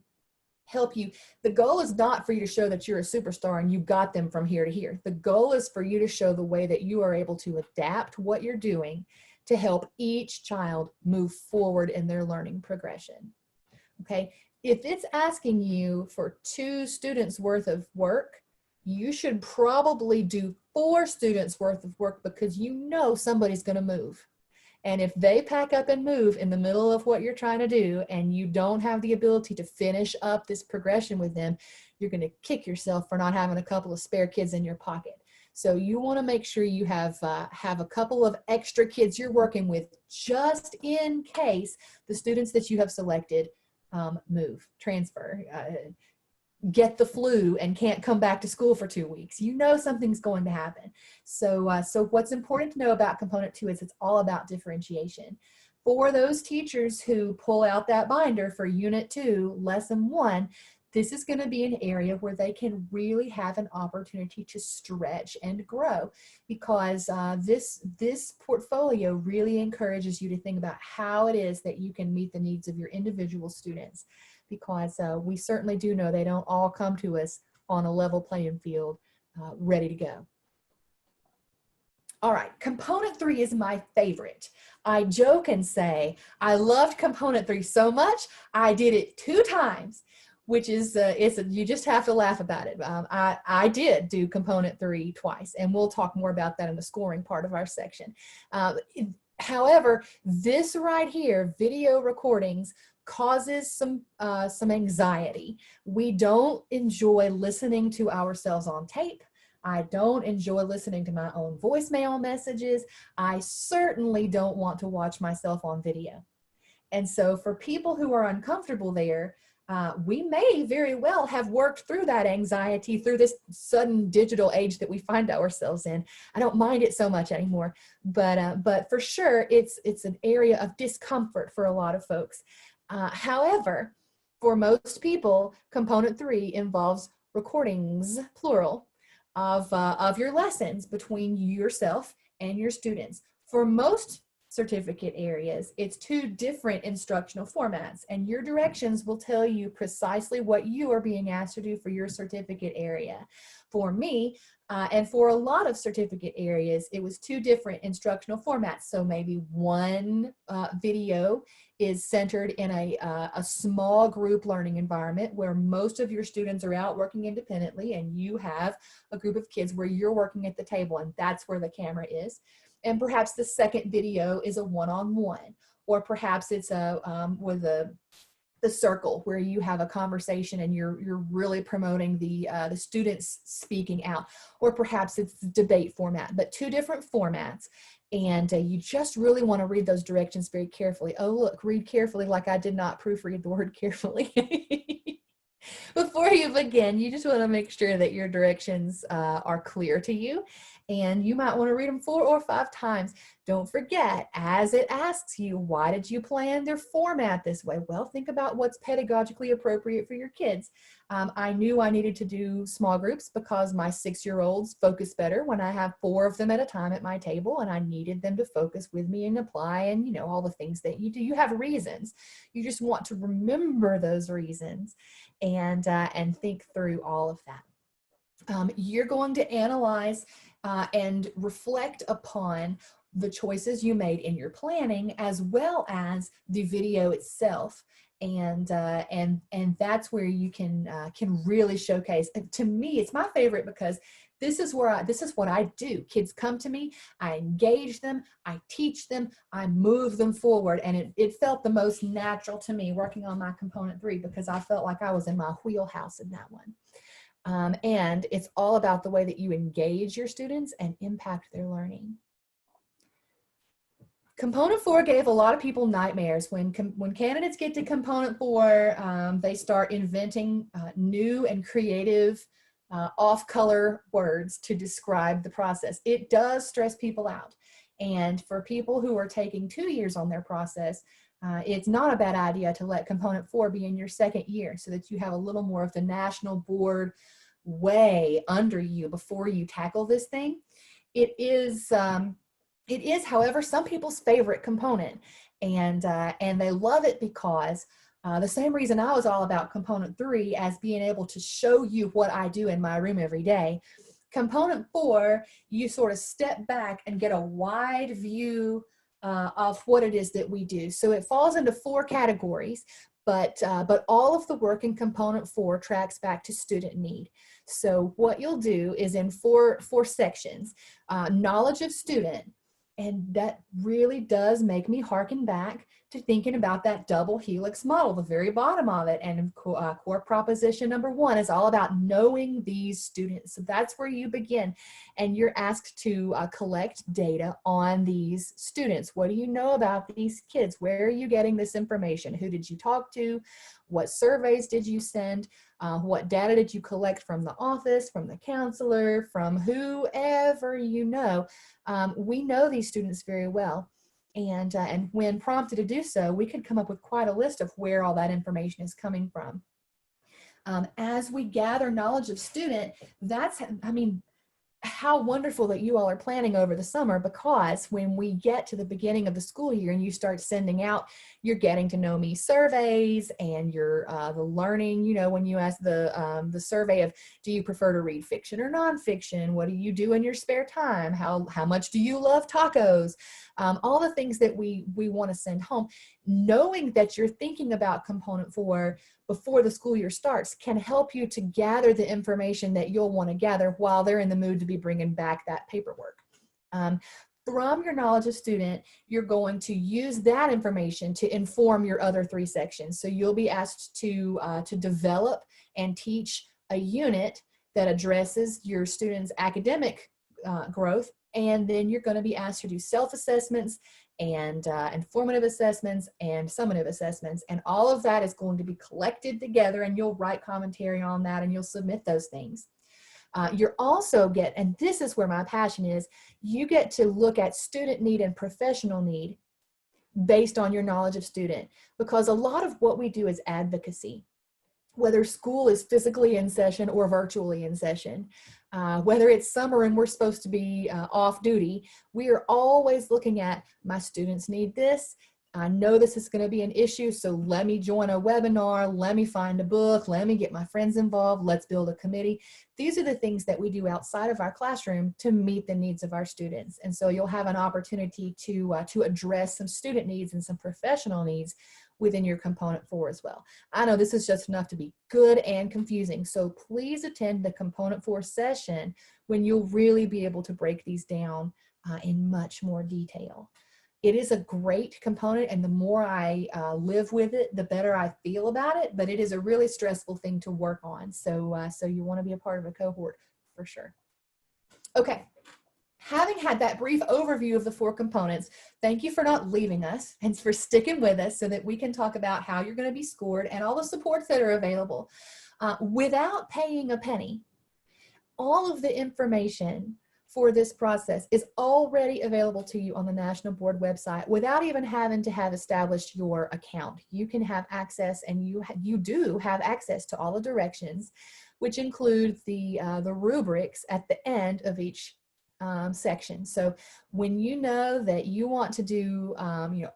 help you. The goal is not for you to show that you're a superstar and you got them from here to here. The goal is for you to show the way that you are able to adapt what you're doing to help each child move forward in their learning progression. Okay, if it's asking you for 2 students worth of work, you should probably do 4 students worth of work, because you know somebody's going to move. And if they pack up and move in the middle of what you're trying to do, and you don't have the ability to finish up this progression with them, you're going to kick yourself for not having a couple of spare kids in your pocket. So you want to make sure you have a couple of extra kids you're working with, just in case the students that you have selected move, transfer, get the flu and can't come back to school for 2 weeks. You know something's going to happen. So what's important to know about component 2 is it's all about differentiation. For those teachers who pull out that binder for unit 2, lesson 1, this is going to be an area where they can really have an opportunity to stretch and grow, because this portfolio really encourages you to think about how it is that you can meet the needs of your individual students, because we certainly do know they don't all come to us on a level playing field ready to go. All right, component 3 is my favorite. I joke and say, I loved component 3 so much, I did it 2 times. Which is, you just have to laugh about it. I did do component 3 twice, and we'll talk more about that in the scoring part of our section. However, this right here, video recordings, causes some anxiety. We don't enjoy listening to ourselves on tape. I don't enjoy listening to my own voicemail messages. I certainly don't want to watch myself on video. And so for people who are uncomfortable there, we may very well have worked through that anxiety through this sudden digital age that we find ourselves in. I don't mind it so much anymore, but for sure it's an area of discomfort for a lot of folks. However, for most people, component 3 involves recordings, plural, of your lessons between yourself and your students. For most certificate areas. It's 2 different instructional formats, and your directions will tell you precisely what you are being asked to do for your certificate area. For me, and for a lot of certificate areas, it was 2 different instructional formats. So maybe one video is centered in a small group learning environment where most of your students are out working independently, and you have a group of kids where you're working at the table, and that's where the camera is. And perhaps the second video is a one-on-one, or perhaps it's with the circle where you have a conversation and you're really promoting the students speaking out, or perhaps it's debate format, but 2 different formats. And you just really want to read those directions very carefully. Oh, look, read carefully, like I did not proofread the word carefully. Before you begin, you just want to make sure that your directions are clear to you, and you might want to read them 4 or 5 times. Don't forget, as it asks you, why did you plan their format this way? Well, think about what's pedagogically appropriate for your kids. I knew I needed to do small groups because my 6-year-olds focus better when I have 4 of them at a time at my table, and I needed them to focus with me and apply, and you know, all the things that you do. You have reasons. You just want to remember those reasons and think through all of that. You're going to analyze and reflect upon the choices you made in your planning, as well as the video itself. And that's where you can really showcase. And to me, it's my favorite because this is what I do. Kids come to me, I engage them, I teach them, I move them forward. And it felt the most natural to me working on my component 3, because I felt like I was in my wheelhouse in that one. And it's all about the way that you engage your students and impact their learning. Component 4 gave a lot of people nightmares. When candidates get to component 4, they start inventing new and creative off-color words to describe the process. It does stress people out. And for people who are taking 2 years on their process, it's not a bad idea to let component 4 be in your 2nd year, so that you have a little more of the national board way under you before you tackle this thing. It is, however, some people's favorite component, and they love it because the same reason I was all about component 3 as being able to show you what I do in my room every day. Component 4, you sort of step back and get a wide view of what it is that we do. So it falls into 4 categories, but all of the work in component 4 tracks back to student need. So what you'll do is in four sections, knowledge of student. And that really does make me harken back to thinking about that double helix model, the very bottom of it. And core proposition number 1 is all about knowing these students. So that's where you begin. And you're asked to collect data on these students. What do you know about these kids? Where are you getting this information? Who did you talk to? What surveys did you send? What data did you collect from the office, from the counselor, from whoever you know? We know these students very well. And when prompted to do so, we could come up with quite a list of where all that information is coming from. As we gather knowledge of student, how wonderful that you all are planning over the summer, because when we get to the beginning of the school year and you start sending out your getting to know me surveys and your the learning, you know, when you ask the survey of, do you prefer to read fiction or nonfiction? What do you do in your spare time? How much do you love tacos? All the things that we want to send home. Knowing that you're thinking about component 4 before the school year starts can help you to gather the information that you'll want to gather while they're in the mood to be bringing back that paperwork. From your knowledge of student, you're going to use that information to inform your other 3 sections. So you'll be asked to develop and teach a unit that addresses your students' academic growth, and then you're going to be asked to do self-assessments and informative assessments and summative assessments, and all of that is going to be collected together, and you'll write commentary on that and you'll submit those things. You're also and this is where my passion is, you get to look at student need and professional need based on your knowledge of student, because a lot of what we do is advocacy. whether school is physically in session or virtually in session, whether it's summer and we're supposed to be off duty, we are always looking at, my students need this. I know this is going to be an issue, so let me join a webinar, let me find a book, let me get my friends involved, let's build a committee. These are the things that we do outside of our classroom to meet the needs of our students. And so you'll have an opportunity to address some student needs and some professional needs within your component 4 as well. I know this is just enough to be good and confusing, so please attend the component 4 session when you'll really be able to break these down in much more detail. It is a great component, and the more I live with it, the better I feel about it, but it is a really stressful thing to work on. So, so you want to be a part of a cohort for sure. Okay, having had that brief overview of the 4 components, thank you for not leaving us and for sticking with us so that we can talk about how you're going to be scored and all the supports that are available. Without paying a penny, all of the information for this process is already available to you on the National Board website without even having to have established your account. You can have access, and you do have access to all the directions, which include the rubrics at the end of each section. So when you know that you want to do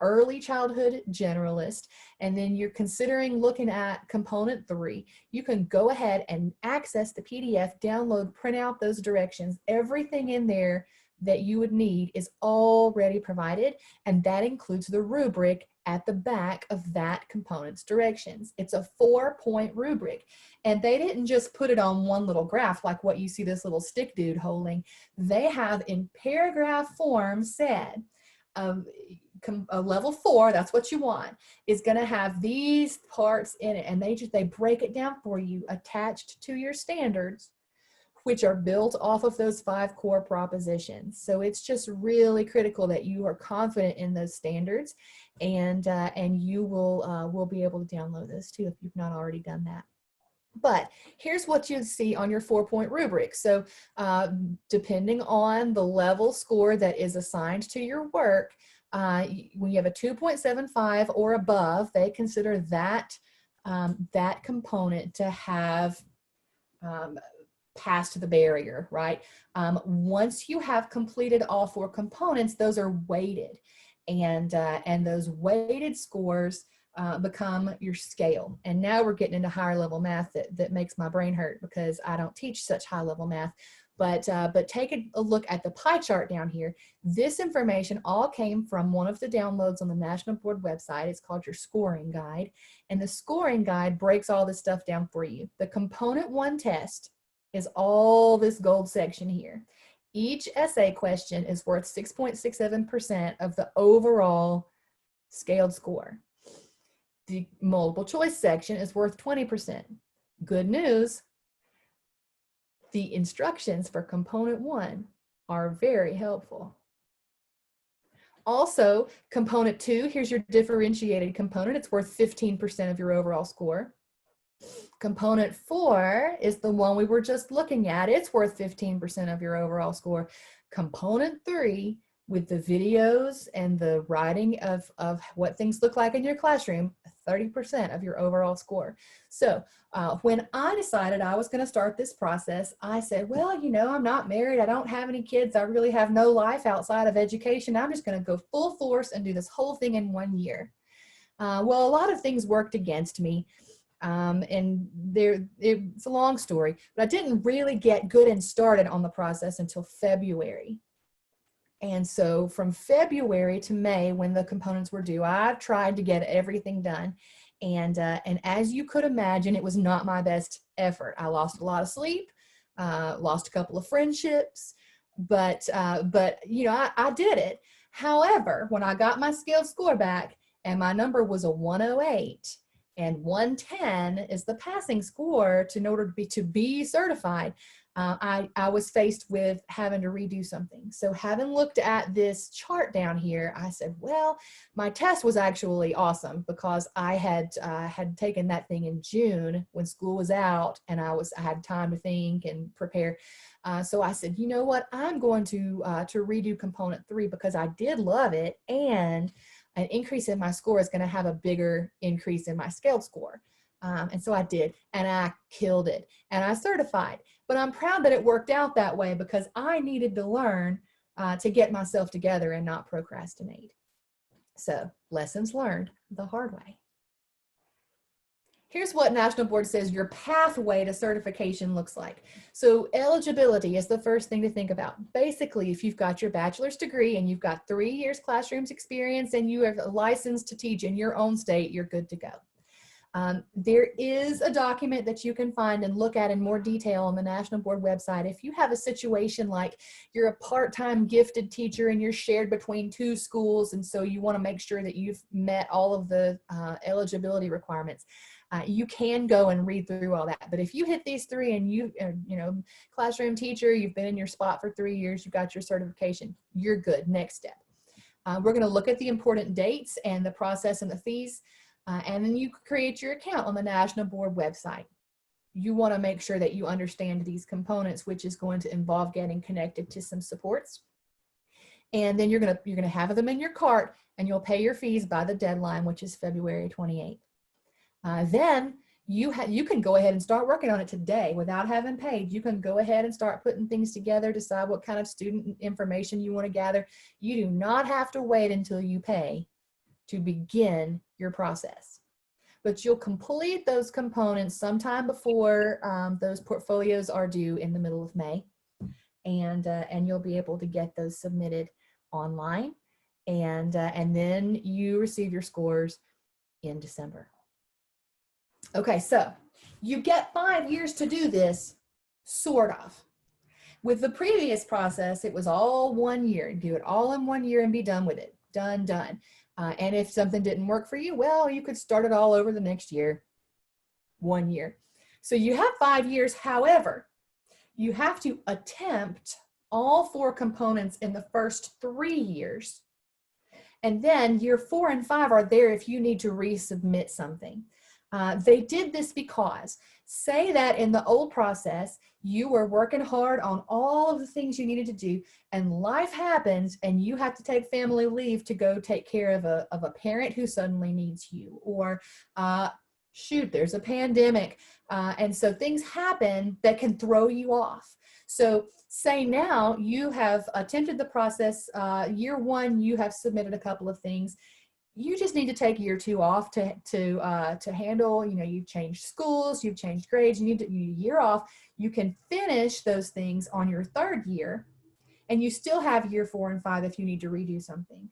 early childhood generalist, and then you're considering looking at component 3, you can go ahead and access the PDF, download, print out those directions. Everything in there that you would need is already provided, and that includes the rubric at the back of that component's directions. It's a 4-point rubric, and they didn't just put it on one little graph like what you see this little stick dude holding. They have in paragraph form said a level 4, that's what you want, is going to have these parts in it, and they break it down for you attached to your standards, which are built off of those 5 core propositions. So it's just really critical that you are confident in those standards, and you will be able to download this too if you've not already done that. But here's what you see on your 4-point rubric. So depending on the level score that is assigned to your work, when you have a 2.75 or above, they consider that that component to have passed the barrier, right? Once you have completed all 4 components, those are weighted, and those weighted scores become your scale. And now we're getting into higher level math that makes my brain hurt because I don't teach such high level math. But take a look at the pie chart down here. This information all came from one of the downloads on the National Board website. It's called your scoring guide. And the scoring guide breaks all this stuff down for you. The component 1 test is all this gold section here. Each essay question is worth 6.67% of the overall scaled score. The multiple choice section is worth 20%. Good news, the instructions for component 1 are very helpful. Also, component 2, here's your differentiated component. It's worth 15% of your overall score. Component 4 is the one we were just looking at. It's worth 15% of your overall score. Component 3, with the videos and the writing of what things look like in your classroom, 30% of your overall score. So when I decided I was going to start this process, I said, well, I'm not married. I don't have any kids. I really have no life outside of education. I'm just going to go full force and do this whole thing in 1 year. Well, a lot of things worked against me. And it's a long story, but I didn't really get good and started on the process until February. And so from February to May, when the components were due, I tried to get everything done. And as you could imagine, it was not my best effort. I lost a lot of sleep, lost a couple of friendships, but I did it. However, when I got my scaled score back and my number was a 108, and 110 is the passing score in order to be certified, I was faced with having to redo something. So having looked at this chart down here, I said, well, my test was actually awesome because I had taken that thing in June when school was out, and I had time to think and prepare. So I said, you know what, I'm going to redo component 3 because I did love it, and an increase in my score is going to have a bigger increase in my scaled score. And so I did, and I killed it, and I certified. But I'm proud that it worked out that way because I needed to learn to get myself together and not procrastinate. So lessons learned the hard way. Here's what National Board says your pathway to certification looks like. So eligibility is the first thing to think about. Basically, if you've got your bachelor's degree and you've got 3 years classrooms experience and you have a license to teach in your own state, you're good to go. There is a document that you can find and look at in more detail on the National Board website. If you have a situation like you're a part-time gifted teacher and you're shared between 2 schools, and so you want to make sure that you've met all of the eligibility requirements, you can go and read through all that. But if you hit these 3 and you know, classroom teacher, you've been in your spot for 3 years, you've got your certification, you're good. Next step. We're going to look at the important dates and the process and the fees. And then you create your account on the National Board website. You want to make sure that you understand these components, which is going to involve getting connected to some supports. And then you're gonna have them in your cart, and you'll pay your fees by the deadline, which is February 28th. Then you can go ahead and start working on it today without having paid. You can go ahead and start putting things together, decide what kind of student information you want to gather. You do not have to wait until you pay to begin your process. But you'll complete those components sometime before those portfolios are due in the middle of May. And you'll be able to get those submitted online. And then you receive your scores in December. Okay, so you get 5 years to do this, sort of. With the previous process, it was all 1 year. You do it all in 1 year and be done with it. Done. And if something didn't work for you, well, you could start it all over the next year, 1 year. So you have 5 years. However, you have to attempt all 4 components in the first 3 years. And then year 4 and 5 are there if you need to resubmit something. They did this because, say that in the old process, you were working hard on all of the things you needed to do, and life happens and you have to take family leave to go take care of a parent who suddenly needs you, or shoot, there's a pandemic. And so things happen that can throw you off. So say now you have attempted the process, year 1, you have submitted a couple of things. You just need to take year 2 off to handle, you've changed schools, you've changed grades, you need a year off. You can finish those things on your 3rd year, and you still have year 4 and 5 if you need to redo something.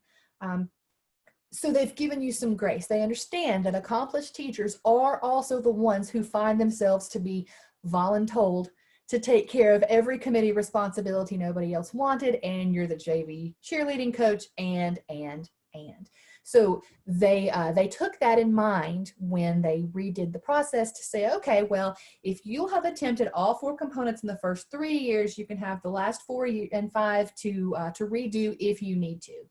So they've given you some grace. They understand that accomplished teachers are also the ones who find themselves to be voluntold to take care of every committee responsibility nobody else wanted, and you're the JV cheerleading coach, and. So they took that in mind when they redid the process to say, okay, well, if you have attempted all 4 components in the first 3 years, you can have the last 4 and 5 to redo if you need to.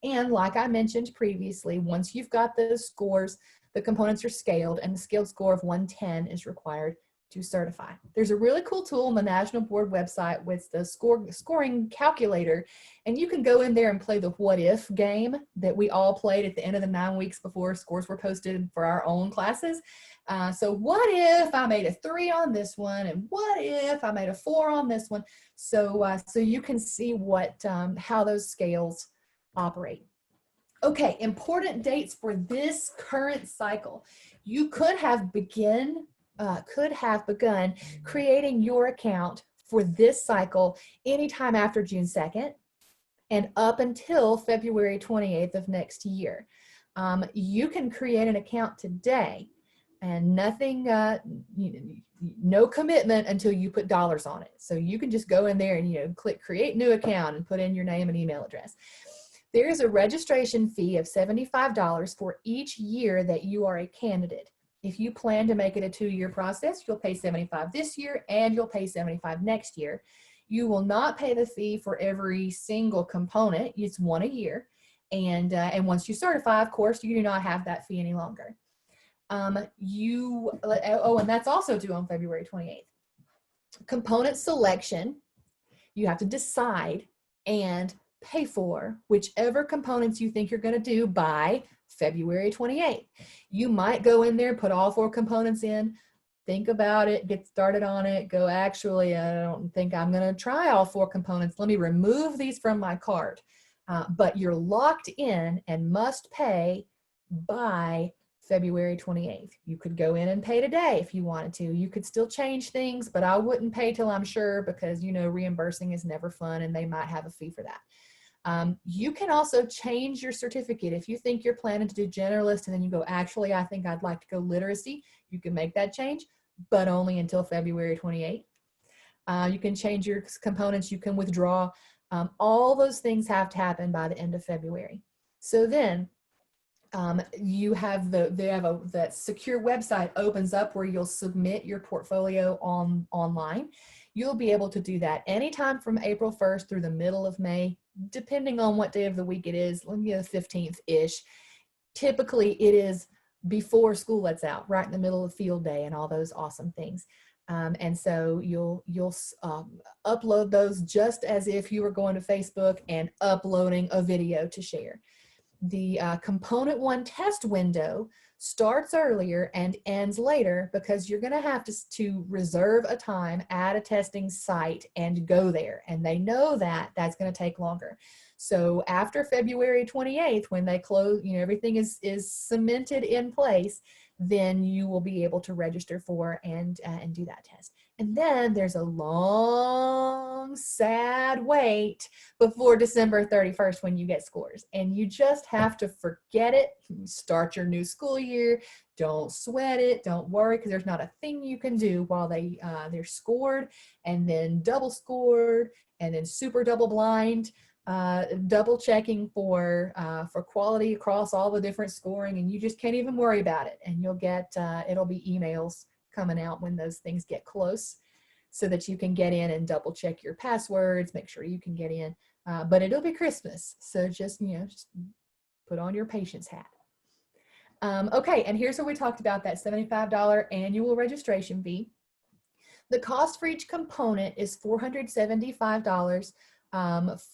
And like I mentioned previously, once you've got those scores, the components are scaled, and the scaled score of 110 is required to certify. There's a really cool tool on the National Board website with the scoring calculator, and you can go in there and play the what if game that we all played at the end of the 9 weeks before scores were posted for our own classes. So what if I made a 3 on this one, and what if I made a 4 on this one? So you can see what how those scales operate. Okay, important dates for this current cycle. You could have begun creating your account for this cycle anytime after June 2nd and up until February 28th of next year. You can create an account today, and nothing, no commitment until you put dollars on it. So you can just go in there and click create new account and put in your name and email address. There is a registration fee of $75 for each year that you are a candidate. If you plan to make it a 2-year process, you'll pay $75 this year and you'll pay $75 next year. You will not pay the fee for every single component. It's 1 a year. And once you certify, of course, you do not have that fee any longer. And that's also due on February 28th. Component selection, you have to decide and pay for whichever components you think you're going to do by February 28th. You might go in there, put all 4 components in, think about it, get started on it, go, actually, I don't think I'm going to try all 4 components. Let me remove these from my cart. But you're locked in and must pay by February 28th. You could go in and pay today if you wanted to. You could still change things, but I wouldn't pay till I'm sure, because, you know, reimbursing is never fun and they might have a fee for that. You can also change your certificate. If you think you're planning to do generalist and then you go, actually, I think I'd like to go literacy, you can make that change, but only until February 28th. You can change your components, you can withdraw. All those things have to happen by the end of February. So then you have that secure website opens up where you'll submit your portfolio online. You'll be able to do that anytime from April 1st through the middle of May, depending on what day of the week it is, the 15th-ish. Typically it is before school lets out, right in the middle of field day and all those awesome things. And so you'll upload those just as if you were going to Facebook and uploading a video to share. The component 1 test window starts earlier and ends later because you're going to have to reserve a time at a testing site and go there. And they know that that's going to take longer. So after February 28th, when they close, you know, everything is cemented in place, then you will be able to register for and do that test. And then there's a long, sad wait before December 31st when you get scores. And you just have to forget it. Start your new school year. Don't sweat it. Don't worry, because there's not a thing you can do while they're scored and then double scored and then super double blind. Double checking for quality across all the different scoring, and you just can't even worry about it. And you'll get, it'll be emails coming out when those things get close so that you can get in and double check your passwords, make sure you can get in, but it'll be Christmas. So just, you know, just put on your patience hat. Okay, and here's what we talked about, that $75 annual registration fee. The cost for each component is $475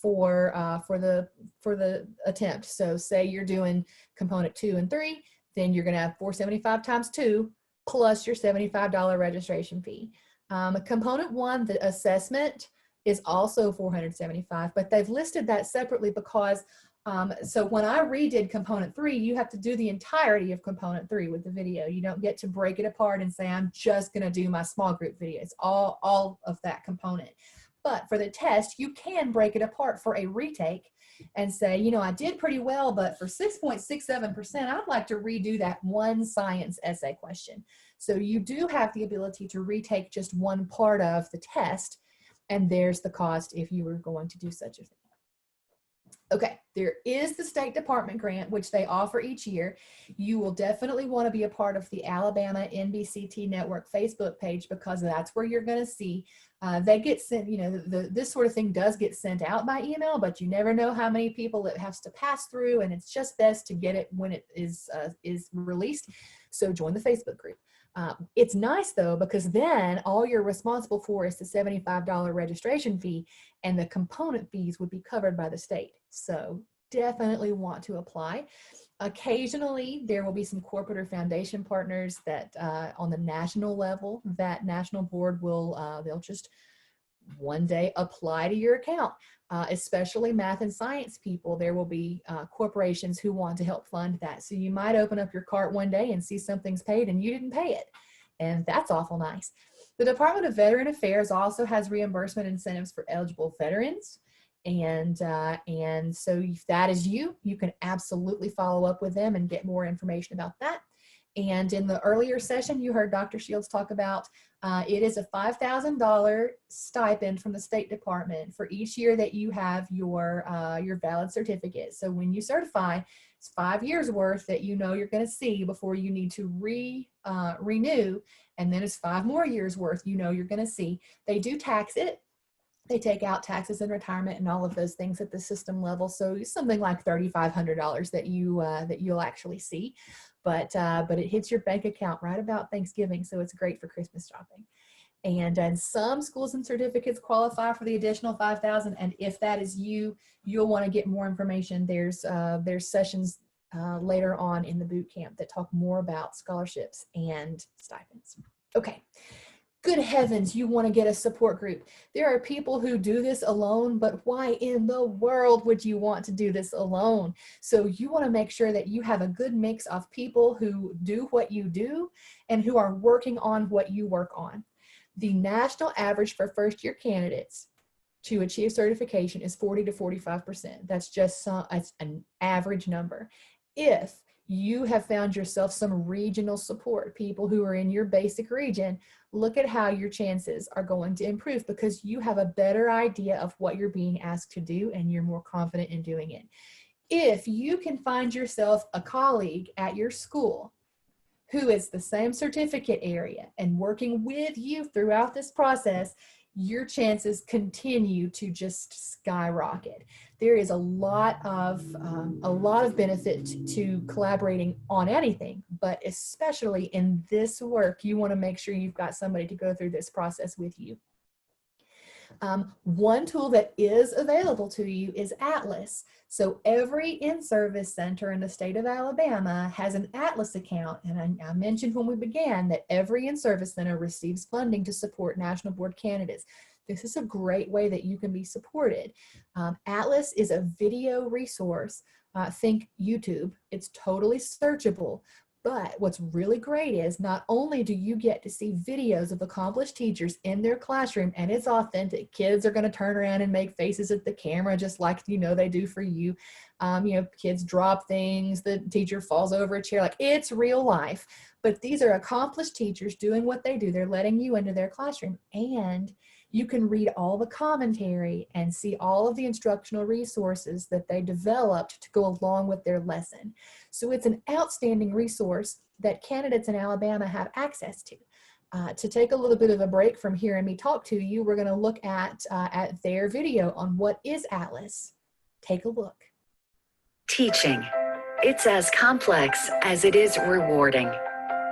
for the attempt. So say you're doing component 2 and 3, then you're going to have $475 times 2 plus your $75 registration fee. Component 1, the assessment, is also $475, but they've listed that separately because so when I redid component 3, you have to do the entirety of component 3 with the video. You don't get to break it apart and say, I'm just going to do my small group video. It's all of that component. But for the test, you can break it apart for a retake and say, you know, I did pretty well, but for 6.67%, I'd like to redo that one science essay question. So you do have the ability to retake just one part of the test, and there's the cost if you were going to do such a thing. Okay, there is the State Department grant, which they offer each year. You will definitely want to be a part of the Alabama NBCT Network Facebook page, because that's where you're going to see, they get sent, you know, this sort of thing does get sent out by email, but you never know how many people it has to pass through, and it's just best to get it when it is released. So join the Facebook group. It's nice though, because then all you're responsible for is the $75 registration fee, and the component fees would be covered by the state. So definitely want to apply. Occasionally there will be some corporate or foundation partners that on the national level, that national board will, they'll just one day apply to your account. Especially math and science people, there will be corporations who want to help fund that. So you might open up your cart one day and see something's paid and you didn't pay it. And that's awful nice. The Department of Veteran Affairs also has reimbursement incentives for eligible veterans. And so if that is you, you can absolutely follow up with them and get more information about that. And in the earlier session, you heard Dr. Shields talk about it is a $5,000 stipend from the State Department for each year that you have your valid certificate. So when you certify, it's 5 years worth that you know you're going to see before you need to renew, and then it's 5 more years worth you know you're going to see. They do tax it. They take out taxes and retirement and all of those things at the system level. So something like $3,500 that you'll actually see, but it hits your bank account right about Thanksgiving. So it's great for Christmas shopping. And some schools and certificates qualify for the additional $5,000. And if that is you, you'll want to get more information. There's sessions later on in the boot camp that talk more about scholarships and stipends. Okay. Good heavens, you want to get a support group. There are people who do this alone, but why in the world would you want to do this alone? So you want to make sure that you have a good mix of people who do what you do and who are working on what you work on. The national average for first-year candidates to achieve certification is 40 to 45%. That's just that's an average number. If you have found yourself some regional support, people who are in your basic region, look at how your chances are going to improve because you have a better idea of what you're being asked to do and you're more confident in doing it. If you can find yourself a colleague at your school who is the same certificate area and working with you throughout this process, your chances continue to just skyrocket. There is a lot of benefit to collaborating on anything, but especially in this work, you want to make sure you've got somebody to go through this process with you. One tool that is available to you is Atlas. So every in-service center in the state of Alabama has an Atlas account. And I mentioned when we began that every in-service center receives funding to support national board candidates. This is a great way that you can be supported. Atlas is a video resource. Think YouTube. It's totally searchable. But what's really great is not only do you get to see videos of accomplished teachers in their classroom, and it's authentic. Kids are going to turn around and make faces at the camera just like they do for you. Kids drop things, the teacher falls over a chair, like it's real life. But these are accomplished teachers doing what they do. They're letting you into their classroom, and you can read all the commentary and see all of the instructional resources that they developed to go along with their lesson. So it's an outstanding resource that candidates in Alabama have access to. To take a little bit of a break from hearing me talk to you, we're going to look at their video on what is Atlas. Take a look. Teaching. It's as complex as it is rewarding.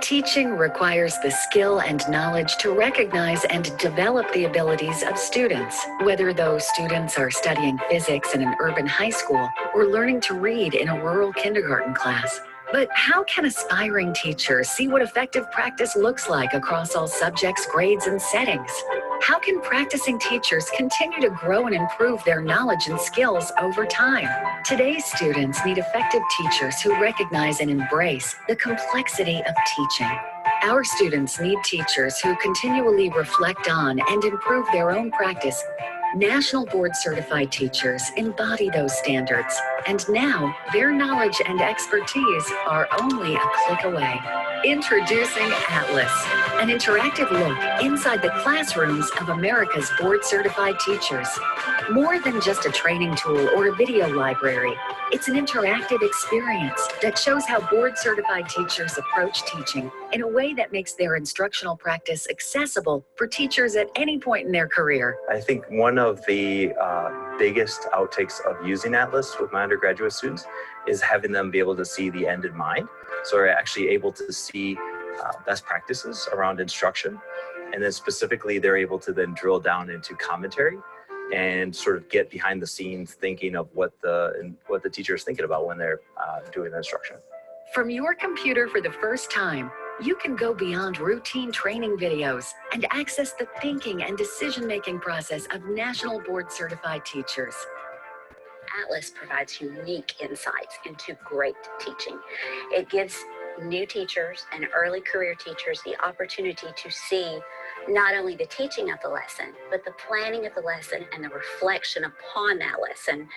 Teaching requires the skill and knowledge to recognize and develop the abilities of students, whether those students are studying physics in an urban high school or learning to read in a rural kindergarten class. But how can aspiring teachers see what effective practice looks like across all subjects, grades, and settings? How can practicing teachers continue to grow and improve their knowledge and skills over time? Today's students need effective teachers who recognize and embrace the complexity of teaching. Our students need teachers who continually reflect on and improve their own practice. National board certified teachers embody those standards, and now their knowledge and expertise are only a click away. Introducing Atlas, an interactive look inside the classrooms of America's board certified teachers. More than just a training tool or a video library, it's an interactive experience that shows how board certified teachers approach teaching in a way that makes their instructional practice accessible for teachers at any point in their career. I think one of the biggest outtakes of using Atlas with my undergraduate students is having them be able to see the end in mind. So they're actually able to see best practices around instruction. And then specifically, they're able to then drill down into commentary and sort of get behind the scenes thinking of what the teacher is thinking about when they're doing the instruction. From your computer for the first time, you can go beyond routine training videos and access the thinking and decision-making process of national board certified teachers. Atlas provides unique insights into great teaching. It gives new teachers and early career teachers the opportunity to see not only the teaching of the lesson, but the planning of the lesson and the reflection upon that lesson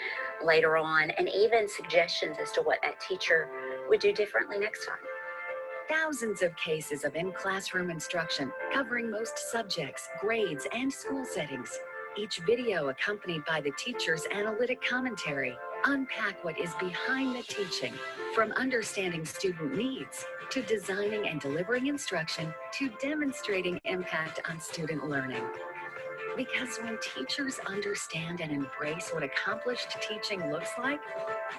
later on, and even suggestions as to what that teacher would do differently next time. Thousands of cases of in-classroom instruction covering most subjects, grades, and school settings. Each video accompanied by the teacher's analytic commentary unpack what is behind the teaching, from understanding student needs to designing and delivering instruction to demonstrating impact on student learning. Because when teachers understand and embrace what accomplished teaching looks like,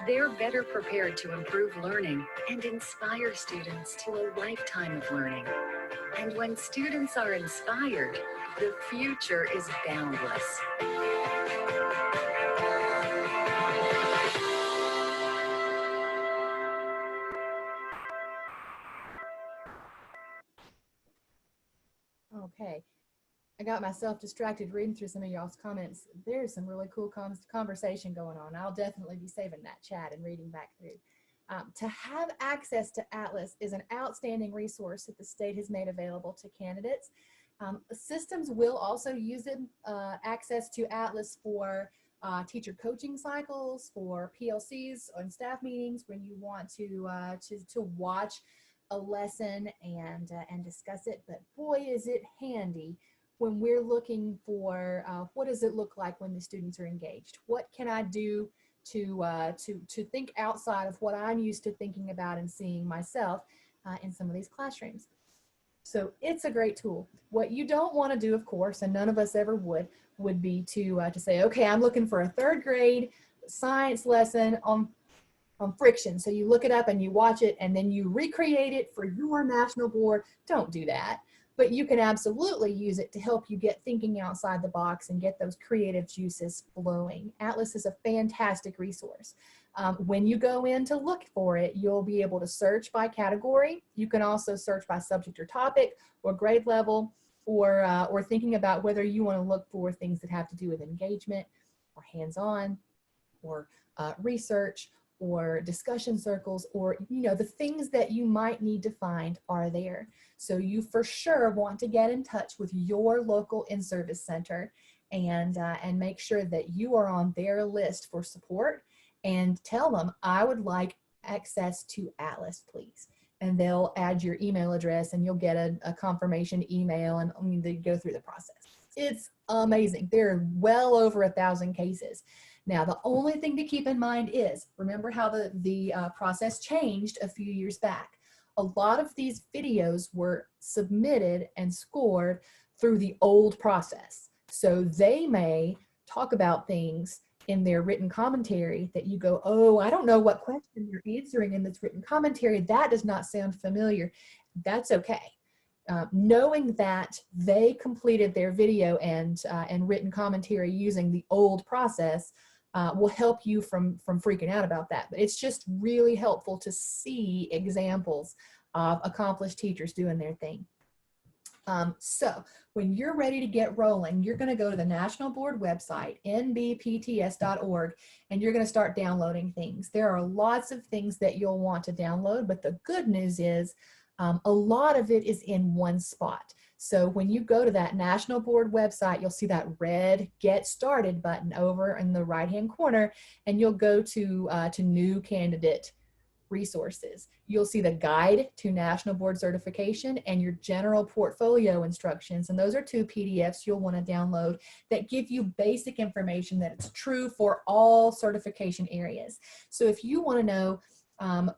they're better prepared to improve learning and inspire students to a lifetime of learning. And when students are inspired, the future is boundless. Okay, I got myself distracted reading through some of y'all's comments. There's some really cool conversation going on. I'll definitely be saving that chat and reading back through. To have access to Atlas is an outstanding resource that the state has made available to candidates. Systems will also use access to Atlas for teacher coaching cycles, for PLCs and staff meetings when you want to watch a lesson and discuss it. But boy, is it handy when we're looking for what does it look like when the students are engaged? What can I do to think outside of what I'm used to thinking about and seeing myself in some of these classrooms? So it's a great tool. What you don't want to do, of course, and none of us ever would be to say, okay, I'm looking for a 3rd grade science lesson on friction. So you look it up and you watch it and then you recreate it for your national board. Don't do that. But you can absolutely use it to help you get thinking outside the box and get those creative juices flowing. Atlas is a fantastic resource. When you go in to look for it, you'll be able to search by category. You can also search by subject or topic or grade level, or thinking about whether you want to look for things that have to do with engagement or hands-on or research or discussion circles, or the things that you might need to find are there. So you for sure want to get in touch with your local in-service center and make sure that you are on their list for support, and tell them, I would like access to Atlas, please. And they'll add your email address and you'll get a confirmation email, and they go through the process. It's amazing. There are well over 1,000 cases. Now, the only thing to keep in mind is, remember how the process changed a few years back. A lot of these videos were submitted and scored through the old process. So they may talk about things in their written commentary that you go, oh, I don't know what question you're answering in this written commentary. That does not sound familiar. That's okay. Knowing that they completed their video and written commentary using the old process will help you from freaking out about that. But it's just really helpful to see examples of accomplished teachers doing their thing. So when you're ready to get rolling, you're going to go to the National Board website, nbpts.org, and you're going to start downloading things. There are lots of things that you'll want to download, but the good news is a lot of it is in one spot. So when you go to that National Board website, you'll see that red Get Started button over in the right-hand corner, and you'll go to New Candidate Resources. You'll see the Guide to National Board Certification and your General Portfolio Instructions, and those are 2 PDFs you'll want to download that give you basic information that it's true for all certification areas. So if you want to know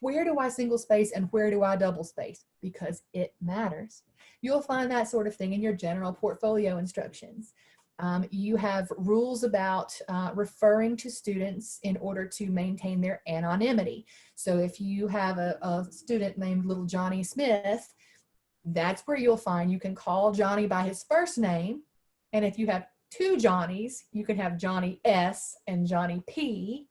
where do I single space and where do I double space, because it matters, you'll find that sort of thing in your General Portfolio Instructions. You have rules about referring to students in order to maintain their anonymity. So if you have a student named little Johnny Smith, that's where you'll find you can call Johnny by his first name. And if you have 2 Johnnies, you can have Johnny S and Johnny P.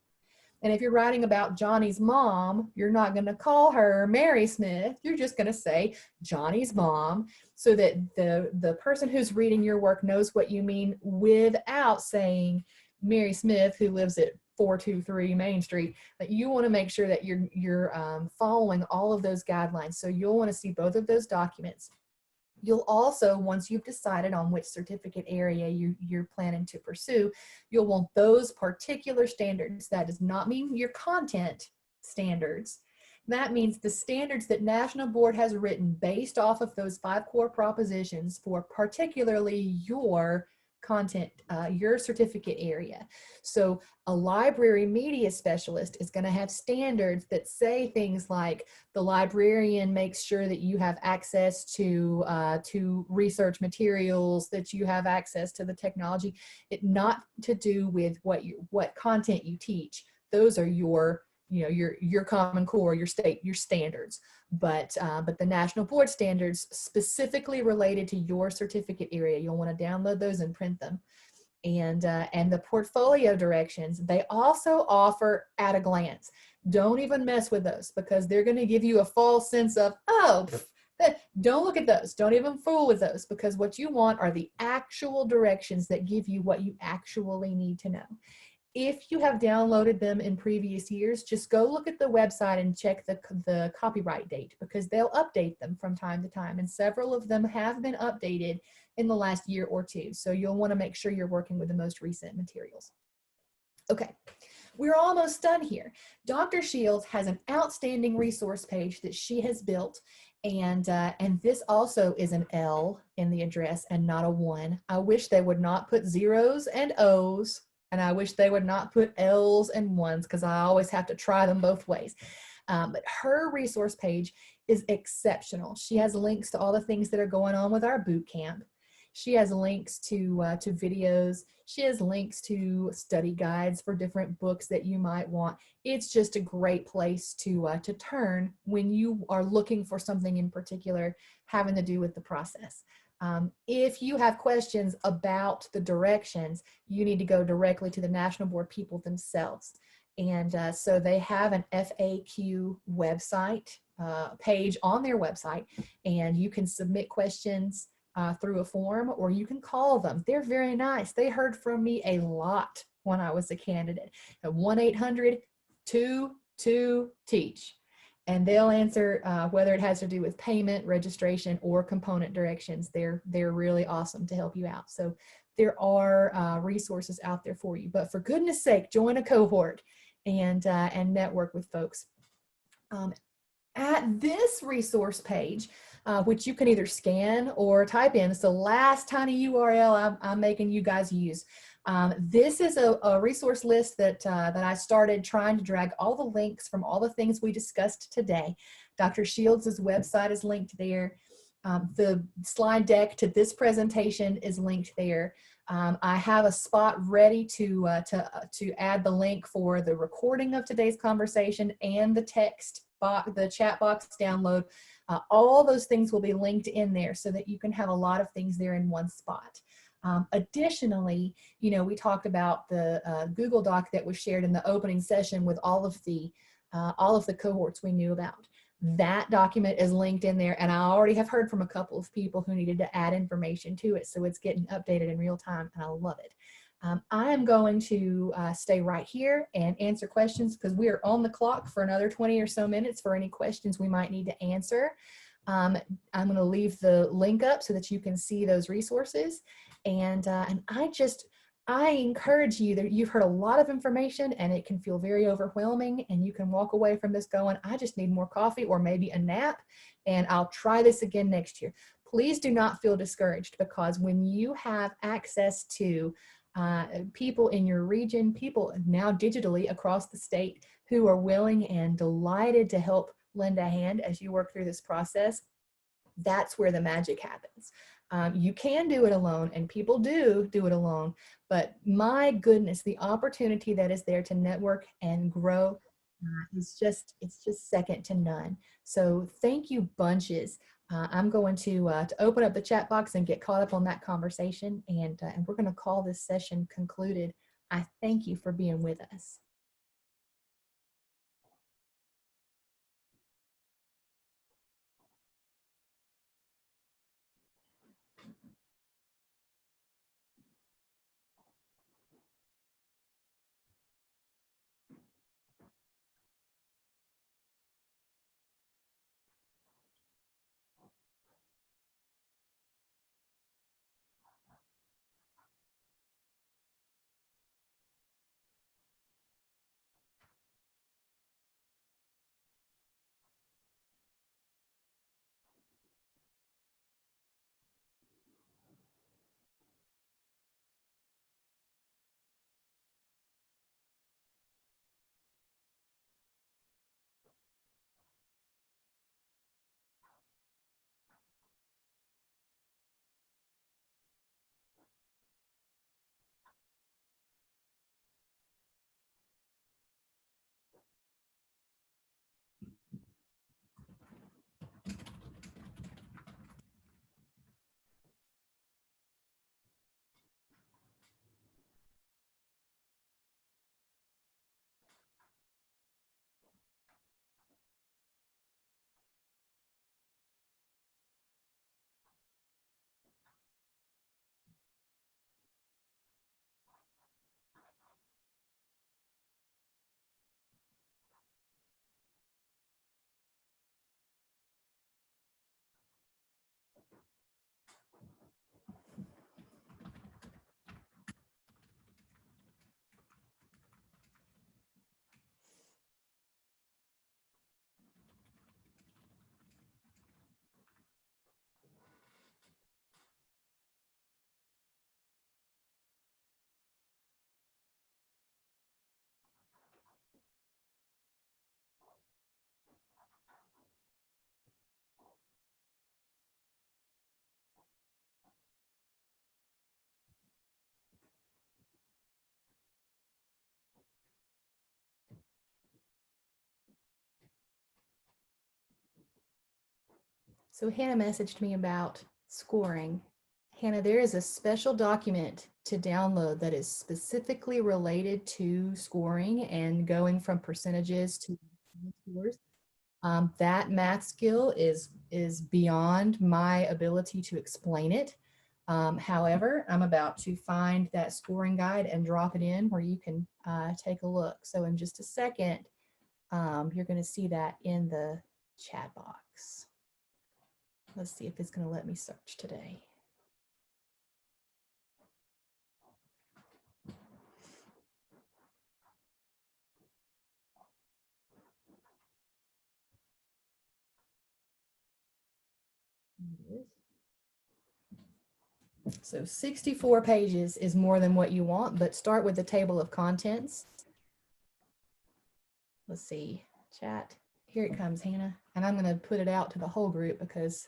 And if you're writing about Johnny's mom, you're not going to call her Mary Smith. You're just going to say Johnny's mom, so that the person who's reading your work knows what you mean without saying Mary Smith, who lives at 423 Main Street. But you want to make sure that you're following all of those guidelines. So you'll want to see both of those documents. You'll also, once you've decided on which certificate area you're planning to pursue, you'll want those particular standards. That does not mean your content standards. That means the standards that National Board has written based off of those 5 core propositions for particularly your content, your certificate area. So a library media specialist is going to have standards that say things like the librarian makes sure that you have access to research materials, that you have access to the technology. It not to do with what content you teach. Those are your your Common Core, your state, your standards, but the national board standards specifically related to your certificate area. You'll want to download those and print them. And the portfolio directions, they also offer at a glance. Don't even mess with those, because they're going to give you a false sense of, don't look at those. Don't even fool with those, because what you want are the actual directions that give you what you actually need to know. If you have downloaded them in previous years, just go look at the website and check the copyright date, because they'll update them from time to time. And several of them have been updated in the last year or two. So you'll want to make sure you're working with the most recent materials. Okay, we're almost done here. Dr. Shields has an outstanding resource page that she has built. And this also is an L in the address and not a 1. I wish they would not put zeros and O's. And I wish they would not put L's and 1s, because I always have to try them both ways. But her resource page is exceptional. She has links to all the things that are going on with our boot camp. She has links to videos. She has links to study guides for different books that you might want. It's just a great place to turn when you are looking for something in particular having to do with the process. If you have questions about the directions, you need to go directly to the National Board people themselves. And so they have an FAQ website page on their website, and you can submit questions through a form, or you can call them. They're very nice. They heard from me a lot when I was a candidate at 1-800-22-TEACH. And they'll answer whether it has to do with payment, registration, or component directions. They're really awesome to help you out. So there are resources out there for you. But for goodness sake, join a cohort and network with folks. At this resource page, which you can either scan or type in, it's the last tiny URL I'm making you guys use. This is a resource list that I started trying to drag all the links from all the things we discussed today. Dr. Shields' website is linked there. The slide deck to this presentation is linked there. I have a spot ready to add the link for the recording of today's conversation and the text box, the chat box download. All those things will be linked in there so that you can have a lot of things there in one spot. Additionally, we talked about the Google Doc that was shared in the opening session with all of the cohorts we knew about. That document is linked in there, and I already have heard from a couple of people who needed to add information to it, so it's getting updated in real time, and I love it. I am going to stay right here and answer questions, because we are on the clock for another 20 or so minutes for any questions we might need to answer. I'm going to leave the link up so that you can see those resources. And I encourage you that you've heard a lot of information and it can feel very overwhelming, and you can walk away from this going, I just need more coffee or maybe a nap, and I'll try this again next year. Please do not feel discouraged, because when you have access to people in your region, people now digitally across the state who are willing and delighted to help lend a hand as you work through this process, that's where the magic happens. You can do it alone, and people do it alone, but my goodness, the opportunity that is there to network and grow it's just second to none. So thank you bunches. I'm going to open up the chat box and get caught up on that conversation, and we're going to call this session concluded. I thank you for being with us. So Hannah messaged me about scoring. Hannah, there is a special document to download that is specifically related to scoring and going from percentages to scores. That math skill is beyond my ability to explain it. However, I'm about to find that scoring guide and drop it in where you can take a look. So in just a second, you're going to see that in the chat box. Let's see if it's going to let me search today. So 64 pages is more than what you want, but start with the table of contents. Let's see, chat. Here it comes, Hannah. And I'm going to put it out to the whole group because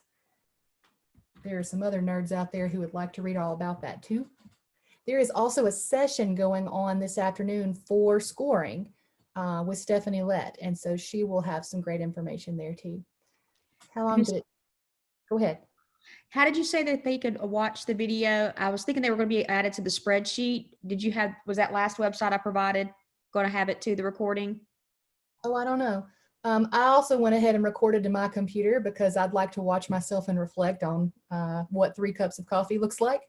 there are some other nerds out there who would like to read all about that too. There is also a session going on this afternoon for scoring with Stephanie Lett. And so she will have some great information there too. How long did it? Go ahead. How did you say that they could watch the video? I was thinking they were going to be added to the spreadsheet. Did you have, was that last website I provided going to have it to the recording? Oh, I don't know. I also went ahead and recorded to my computer because I'd like to watch myself and reflect on what 3 cups of coffee looks like.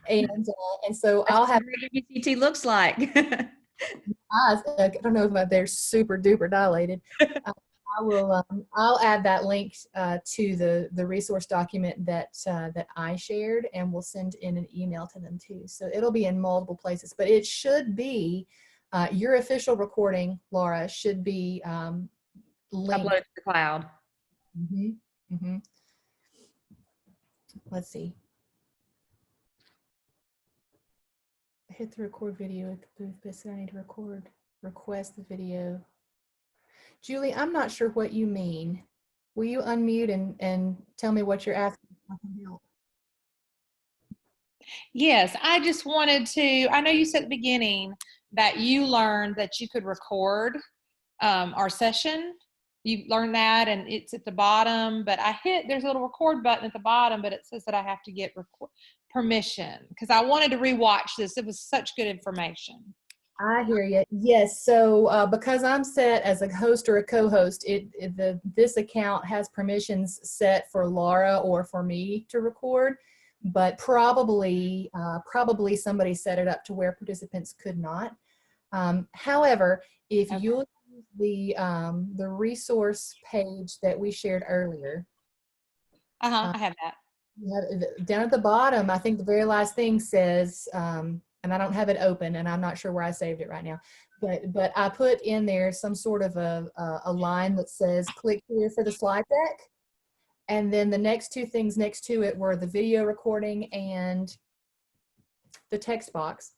and so I'll have what NBCT looks like. eyes. I don't know if they're super duper dilated. I will. I'll add that link to the resource document that that I shared, and we'll send in an email to them too. So it'll be in multiple places, but it should be your official recording, Laura, should be linked. Upload to the cloud. Let's see. Hit the record video at the booth, but I need to request the video. Julie, I'm not sure what you mean. Will you unmute and tell me what you're asking? Yes, I just wanted to, I know you said at the beginning that you learned that you could record our session. You learned that and it's at the bottom, but there's a little record button at the bottom, but it says that I have to get permission because I wanted to rewatch this. It was such good information. I hear you. Yes. So because I'm set as a host or a co-host, this account has permissions set for Laura or for me to record, but probably somebody set it up to where participants could not. However, if you'll use the resource page that we shared earlier, I have that. Down at the bottom, I think the very last thing says. And I don't have it open and I'm not sure where I saved it right now, but I put in there some sort of a line that says click here for the slide deck. And then the next 2 things next to it were the video recording and the text box.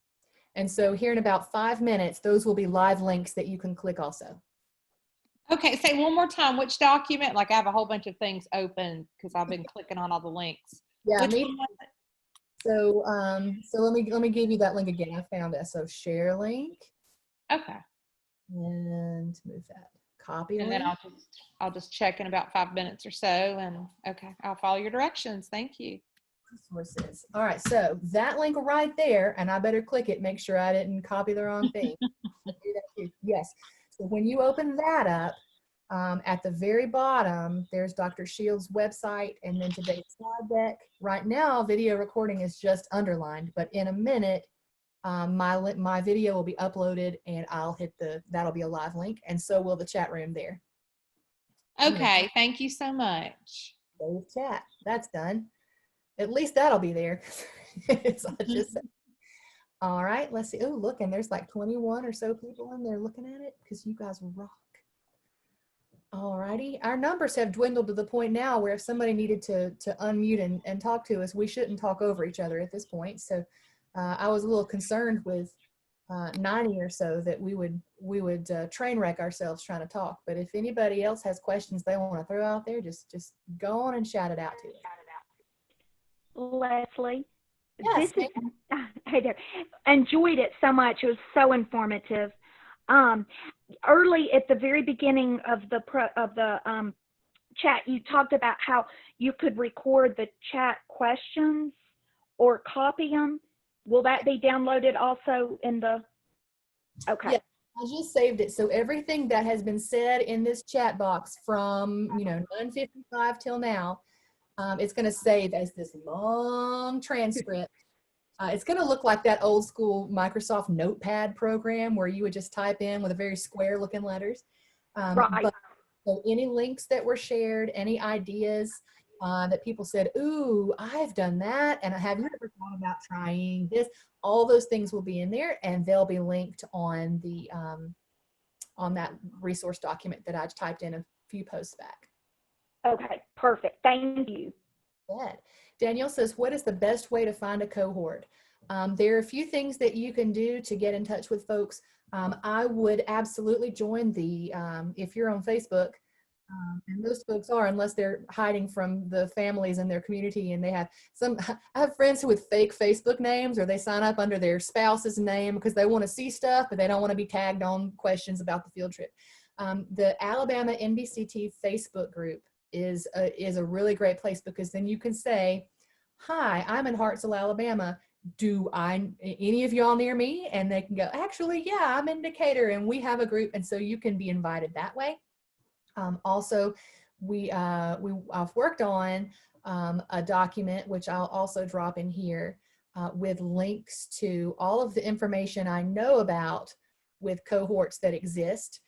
And so here in about 5 minutes, those will be live links that you can click also. Okay, say one more time, which document? Like I have a whole bunch of things open because I've been clicking on all the links. Yeah, which one was it? So let me give you that link again. I found it. So share link. Okay. And move that. Copy and link. then I'll just check in about 5 minutes or so. And okay, I'll follow your directions. Thank you. Resources. All right. So that link right there, and I better click it. Make sure I didn't copy the wrong thing. Do that too. Yes. So when you open that up, at the very bottom, there's Dr. Shields' website and then today's slide deck. Right now, video recording is just underlined, but in a minute, my video will be uploaded and I'll hit that'll be a live link, and so will the chat room there. Okay, thank you so much. Save chat. That's done. At least that'll be there. All right, let's see. Oh, look, and there's like 21 or so people in there looking at it because you guys rock. All righty. Our numbers have dwindled to the point now where if somebody needed to unmute and talk to us, we shouldn't talk over each other at this point. So I was a little concerned with 90 or so that we would train wreck ourselves trying to talk. But if anybody else has questions they want to throw out there, just go on and shout it out to us. Leslie. Yes. Hey there. Enjoyed it so much. It was so informative. Early at the very beginning of the chat, you talked about how you could record the chat questions or copy them. Will that be downloaded also in the, okay. Yeah, I just saved it. So everything that has been said in this chat box from, 9:55 till now, it's going to save as this long transcript. It's going to look like that old school Microsoft Notepad program where you would just type in with a very square looking letters. Right. But so any links that were shared, any ideas that people said, ooh, I've done that, and have you ever thought about trying this? All those things will be in there, and they'll be linked on the on that resource document that I typed in a few posts back. Okay, perfect. Thank you. Good. Danielle says, what is the best way to find a cohort? There are a few things that you can do to get in touch with folks. I would absolutely join the, if you're on Facebook, and most folks are, unless they're hiding from the families in their community, and they have some, I have friends with fake Facebook names, or they sign up under their spouse's name because they want to see stuff, but they don't want to be tagged on questions about the field trip. The Alabama NBCT Facebook group is a really great place, because then you can say, hi, I'm in Hartselle, Alabama. Do any of y'all near me? And they can go, actually, yeah, I'm in Decatur and we have a group. And so you can be invited that way. Also, I've worked on a document, which I'll also drop in here, with links to all of the information I know about with cohorts that exist.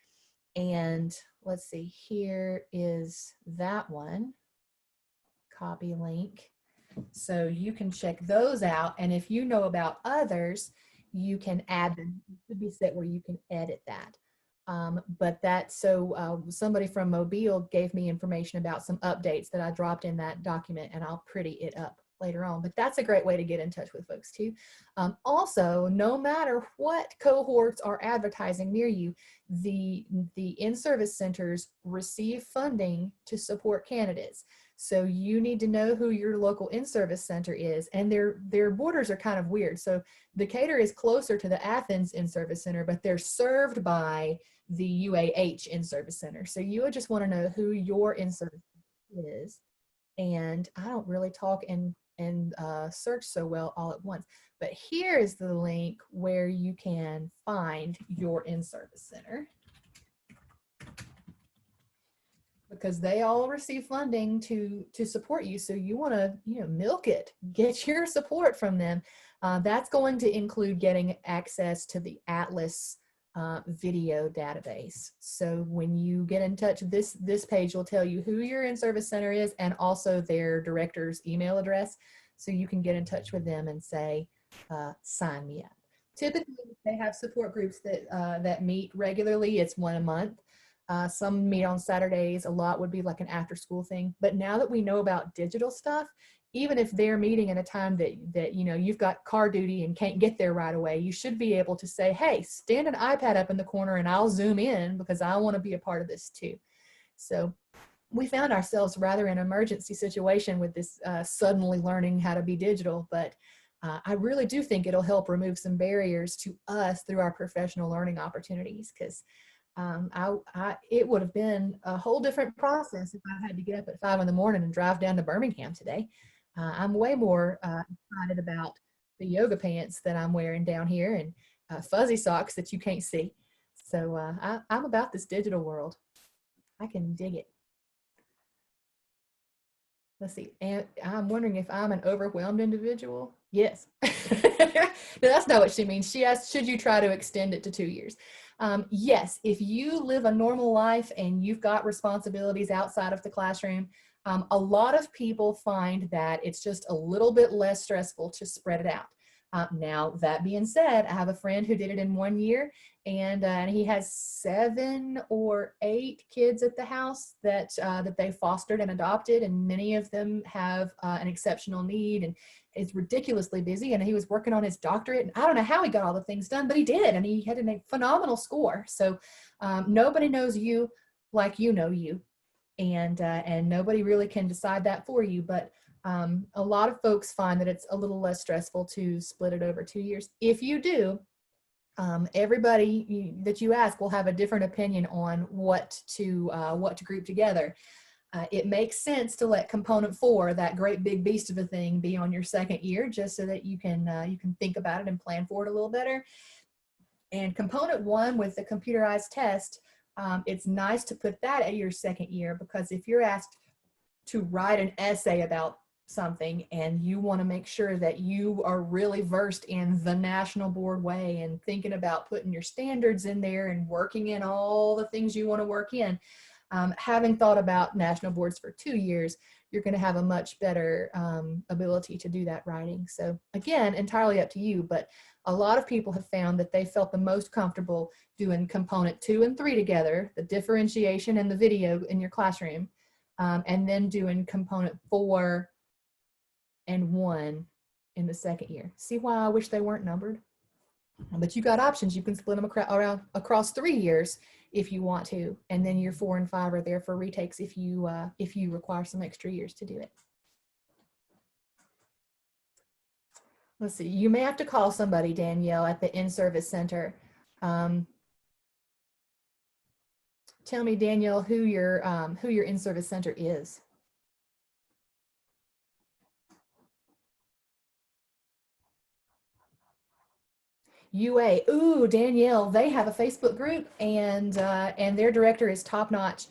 And let's see, here is that one, copy link. So you can check those out. And if you know about others, you can add them. It could be set where you can edit that. But somebody from Mobile gave me information about some updates that I dropped in that document, and I'll pretty it up later on. But that's a great way to get in touch with folks too. Also, no matter what cohorts are advertising near you, the in-service centers receive funding to support candidates. So you need to know who your local in-service center is, and their borders are kind of weird. So Decatur is closer to the Athens in-service center, but they're served by the UAH in-service center. So you would just want to know who your in-service is. And I don't really talk and search so well all at once, but here is the link where you can find your in-service center, because they all receive funding to support you. So you want to, milk it, get your support from them. That's going to include getting access to the Atlas video database. So when you get in touch, this page will tell you who your in-service center is, and also their director's email address. So you can get in touch with them and say, sign me up. Typically, they have support groups that meet regularly. It's one a month. Some meet on Saturdays. A lot would be like an after school thing. But now that we know about digital stuff, even if they're meeting at a time that you've got car duty and can't get there right away, you should be able to say, hey, stand an iPad up in the corner and I'll zoom in, because I want to be a part of this too. So we found ourselves rather in an emergency situation with this suddenly learning how to be digital, but I really do think it'll help remove some barriers to us through our professional learning opportunities, because it would have been a whole different process if I had to get up at 5 in the morning and drive down to Birmingham today. I'm way more excited about the yoga pants that I'm wearing down here, and fuzzy socks that you can't see. So I'm about this digital world. I can dig it. Let's see. And I'm wondering if I'm an overwhelmed individual. Yes. No, that's not what she means. She asked, should you try to extend it to 2 years? Yes, if you live a normal life and you've got responsibilities outside of the classroom, a lot of people find that it's just a little bit less stressful to spread it out. Now, that being said, I have a friend who did it in 1 year, and he has 7 or 8 kids at the house that they fostered and adopted, and many of them have an exceptional need and is ridiculously busy, and he was working on his doctorate, and I don't know how he got all the things done, but he did, and he had a phenomenal score. So nobody knows you like you know you, and nobody really can decide that for you, but a lot of folks find that it's a little less stressful to split it over 2 years. If you do, everybody that you ask will have a different opinion on what to group together. It makes sense to let component 4, that great big beast of a thing, be on your second year, just so that you can think about it and plan for it a little better. And component 1 with the computerized test, it's nice to put that at your second year, because if you're asked to write an essay about something and you want to make sure that you are really versed in the national board way and thinking about putting your standards in there and working in all the things you want to work in, having thought about national boards for 2 years, you're going to have a much better ability to do that writing. So again, entirely up to you, but a lot of people have found that they felt the most comfortable doing component 2 and 3 together, the differentiation and the video in your classroom, and then doing component 4 and 1 in the second year. See why I wish they weren't numbered? But you got options. You can split them across 3 years if you want to, and then year 4 and 5 are there for retakes if you require some extra years to do it. Let's see. You may have to call somebody, Danielle, at the in-service center. Tell me, Danielle, who your in-service center is. UA. Ooh, Danielle, they have a Facebook group, and their director is top notch.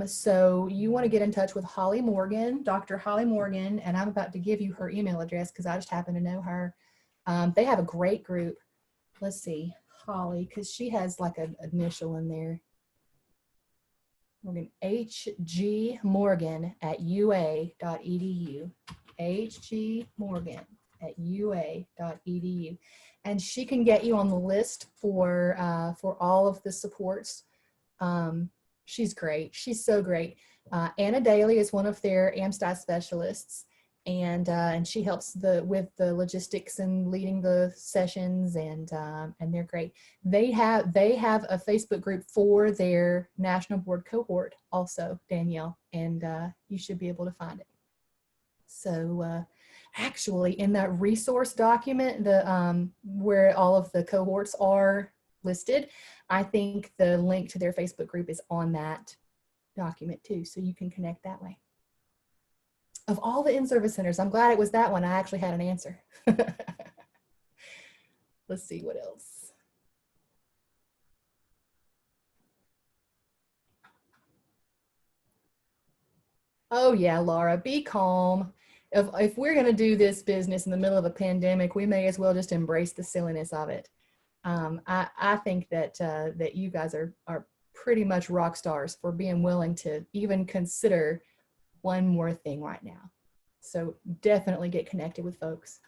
So you want to get in touch with Holly Morgan, Dr. Holly Morgan, and I'm about to give you her email address because I just happen to know her. They have a great group. Let's see, Holly, because she has like an initial in there. Morgan, HG Morgan at ua.edu. HG Morgan at ua.edu. And she can get you on the list for all of the supports. She's great. She's so great. Anna Daly is one of their ALSDE specialists, and she helps with the logistics and leading the sessions, and they're great. They have a Facebook group for their national board cohort also, Danielle, and you should be able to find it. So actually, in that resource document, where all of the cohorts are listed, I think the link to their Facebook group is on that document too, so you can connect that way. Of all the in-service centers, I'm glad it was that one. I actually had an answer. Let's see what else. Oh yeah, Laura, be calm. If we're going to do this business in the middle of a pandemic, we may as well just embrace the silliness of it. I think that you guys are pretty much rock stars for being willing to even consider one more thing right now. So definitely get connected with folks.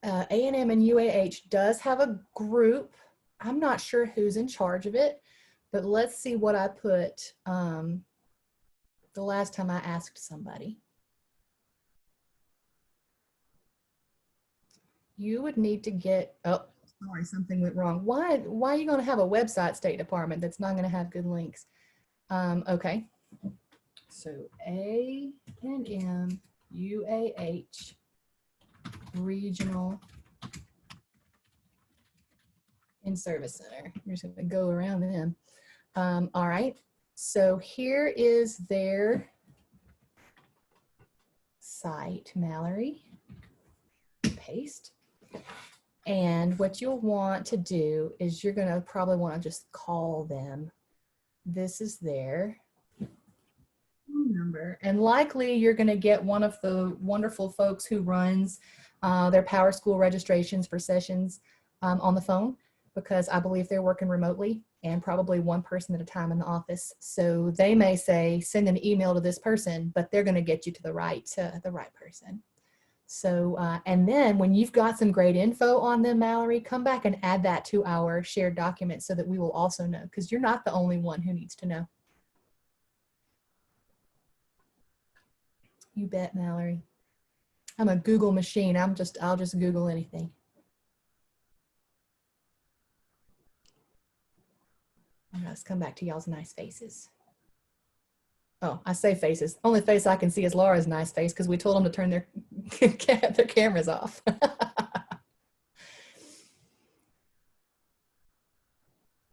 A&M and UAH does have a group. I'm not sure who's in charge of it, but let's see what I put the last time I asked somebody. You would need to get, oh, sorry, something went wrong. Why are you going to have a website, State Department, that's not going to have good links? Okay, so A&M UAH Regional In-Service Center. We're just going to go around them. All right, so here is their site, Mallory. Paste. And what you'll want to do is you're going to probably want to just call them. This is their phone number. And likely you're going to get one of the wonderful folks who runs their Power School registrations for sessions on the phone, because I believe they're working remotely and probably one person at a time in the office. So they may say, send an email to this person, but they're going to get you to the right person. So, and then when you've got some great info on them, Mallory, come back and add that to our shared document so that we will also know, because you're not the only one who needs to know. You bet, Mallory. I'm a Google machine. I'll just Google anything. Let's come back to y'all's nice faces. Oh, I say faces. Only face I can see is Laura's nice face because we told them to turn their cameras off.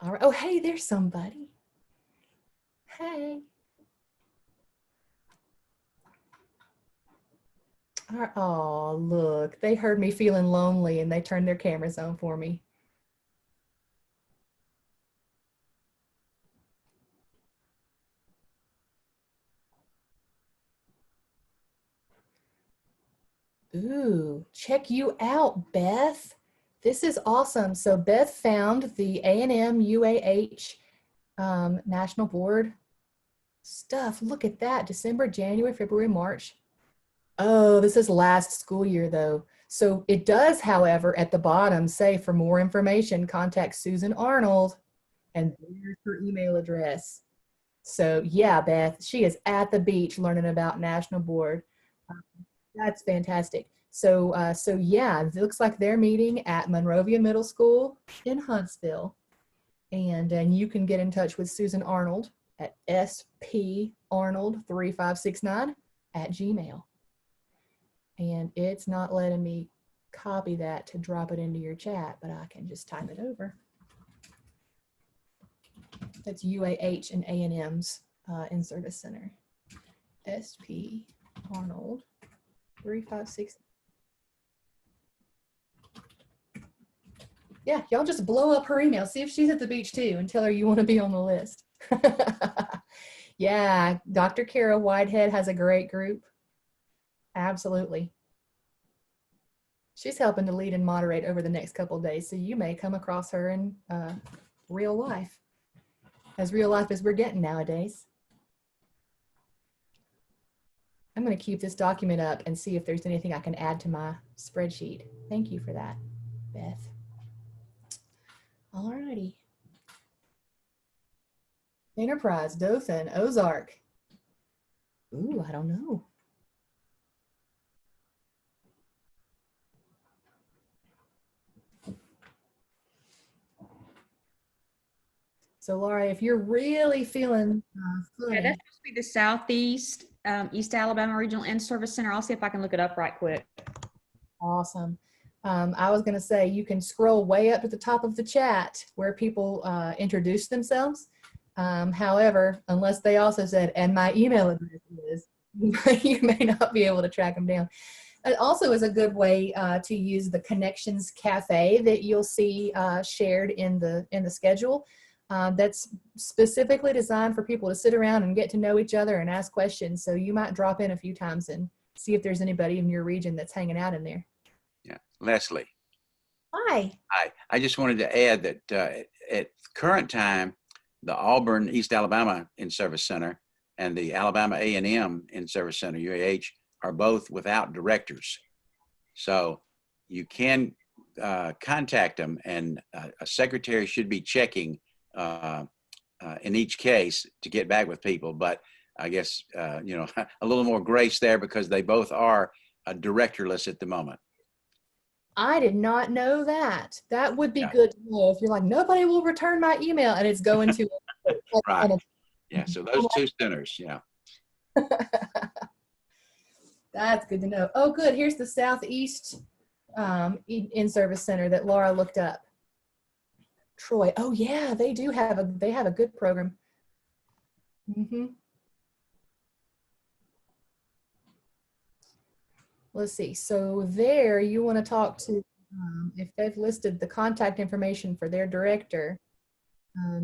All right. Oh, hey, there's somebody. Hey. All right. Oh, look, they heard me feeling lonely and they turned their cameras on for me. Ooh, check you out, Beth. This is awesome. So Beth found the A&M UAH National Board stuff. Look at that. December, January, February, March. Oh, this is last school year though. So it does, however, at the bottom say for more information, contact Susan Arnold, and there's her email address. So yeah, Beth, she is at the beach learning about National Board. That's fantastic. So yeah, it looks like they're meeting at Monrovia Middle School in Huntsville. And you can get in touch with Susan Arnold at sparnold3569@gmail. And it's not letting me copy that to drop it into your chat, but I can just type it over. That's UAH and A&M's in-service center. SP Arnold 356. Yeah, y'all just blow up her email. See if she's at the beach too and tell her you want to be on the list. Yeah, Dr. Kara Whitehead has a great group. Absolutely. She's helping to lead and moderate over the next couple of days, so you may come across her in real life, as real life as we're getting nowadays. I'm going to keep this document up and see if there's anything I can add to my spreadsheet. Thank you for that, Beth. All righty. Enterprise, Dothan, Ozark. Ooh, I don't know. So Laura, if you're really feeling funny, Yeah, that's supposed to be the Southeast East Alabama Regional In-Service Center. I'll see if I can look it up right quick. awesome. I was going to say you can scroll way up at the top of the chat where people introduce themselves. However, unless they also said, and my email address is, you may not be able to track them down. It also is a good way to use the Connections Cafe that you'll see shared in the schedule. That's specifically designed for people to sit around and get to know each other and ask questions. So you might drop in a few times and see if there's anybody in your region that's hanging out in there. Yeah, Leslie. Hi. Hi. I just wanted to add that at current time, the Auburn East Alabama In-Service Center and the Alabama A&M In-Service Center, UAH, are both without directors. So you can contact them, and a secretary should be checking in each case to get back with people. But I guess, you know, a little more grace there because they both are directorless at the moment. I did not know that. That would be Yeah. good to know if you're like, nobody will return my email and it's going to. Right. Yeah. So those two centers. Yeah. That's good to know. Oh, good. Here's the Southeast in-service center that Laura looked up. Troy. Oh yeah, they do have a good program. Mm-hmm. Let's see. So there, you want to talk to if they've listed the contact information for their director,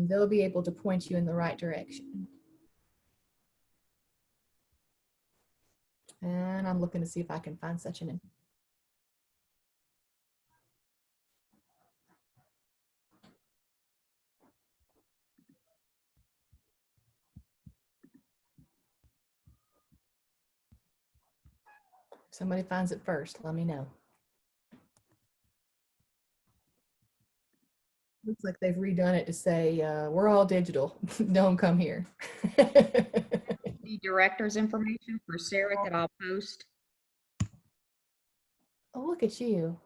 they'll be able to point you in the right direction. And I'm looking to see if I can find such an. If somebody finds it first, let me know. Looks like they've redone it to say, we're all digital. Don't come here. The director's information for Sarah that I'll post. Oh, look at you.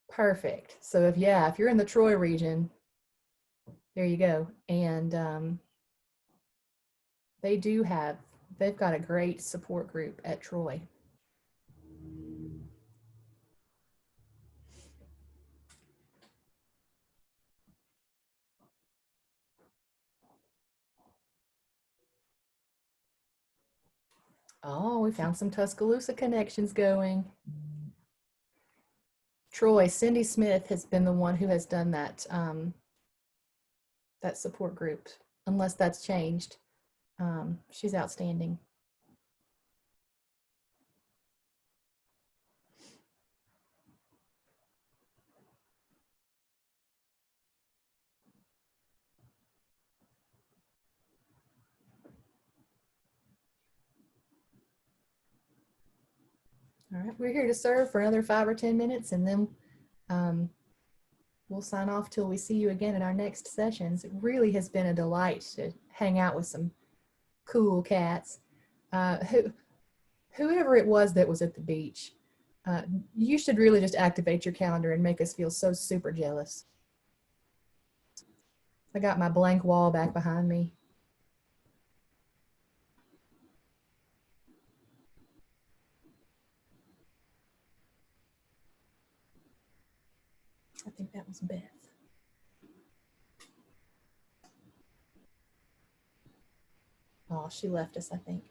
Perfect. So if you're in the Troy region, there you go. And they've got a great support group at Troy. Oh, we found some Tuscaloosa connections going. Troy, Cindy Smith has been the one who has done that, that support group, unless that's changed. She's outstanding. All right, we're here to serve for another 5 or 10 minutes, and then we'll sign off till we see you again in our next sessions. It really has been a delight to hang out with some cool cats. Whoever it was that was at the beach, you should really just activate your calendar and make us feel so super jealous. I got my blank wall back behind me. I think that was Beth. Oh, she left us, I think.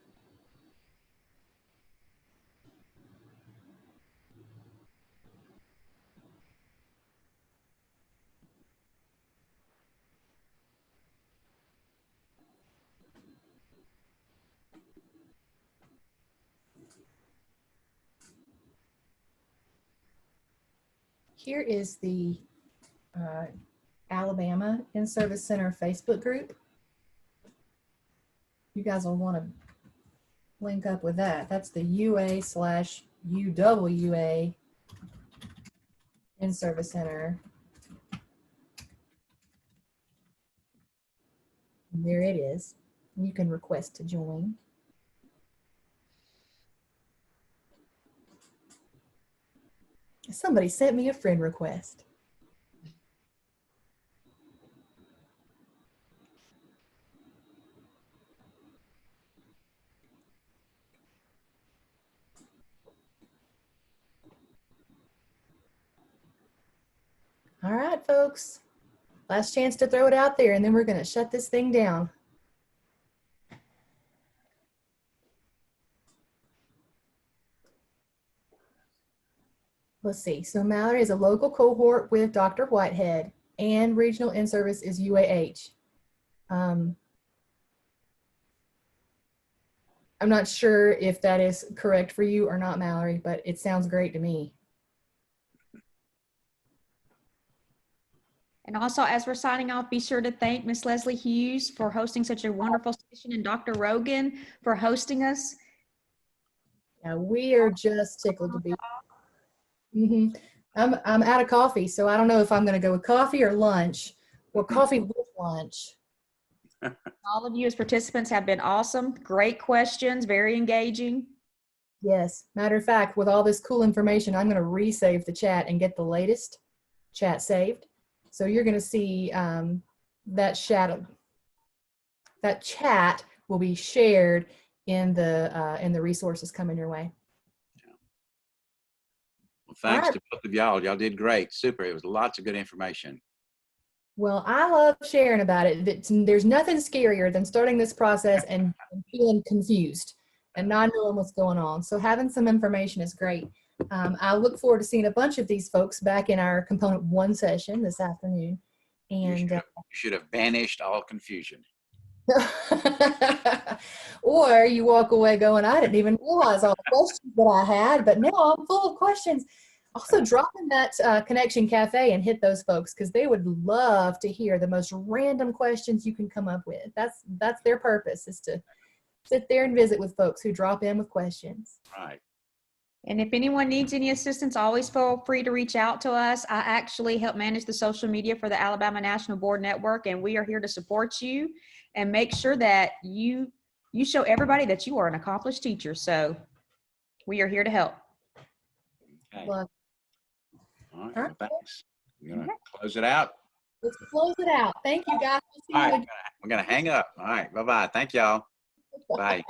Here is the Alabama In-Service Center Facebook group. You guys will want to link up with that. That's the UA/UWA In-Service Center. And there it is. You can request to join. Somebody sent me a friend request. All right, folks. Last chance to throw it out there, and then we're going to shut this thing down. Let's see. So Mallory is a local cohort with Dr. Whitehead, and regional in-service is UAH. I'm not sure if that is correct for you or not, Mallory, but it sounds great to me. And also, as we're signing off, be sure to thank Miss Leslie Hughes for hosting such a wonderful session, and Dr. Rogan for hosting us. Yeah, we are just tickled to be. I'm out of coffee, so I don't know if I'm going to go with coffee or lunch, or coffee with lunch. All of you as participants have been awesome. Great questions, very engaging. Yes. Matter of fact, with all this cool information, I'm going to resave the chat and get the latest chat saved. So you're going to see that chat will be shared in the resources coming your way. Well, thanks to both of y'all. Y'all did great. Super. It was lots of good information. Well, I love sharing about it. There's nothing scarier than starting this process and feeling confused and not knowing what's going on. So having some information is great. I look forward to seeing a bunch of these folks back in our component 1 session this afternoon. And you should have banished all confusion. Or you walk away going, I didn't even realize all the questions that I had, but now I'm full of questions. Also, drop in that Connection Cafe and hit those folks, because they would love to hear the most random questions you can come up with. That's their purpose, is to sit there and visit with folks who drop in with questions. Right. And if anyone needs any assistance, always feel free to reach out to us. I actually help manage the social media for the Alabama National Board Network, and we are here to support you and make sure that you show everybody that you are an accomplished teacher. So we are here to help. Okay. Love. All right. Well, thanks. We're going to close it out. Let's close it out. Thank you, guys. All right. We're going to hang up. All right. Bye-bye. Thank y'all. Bye.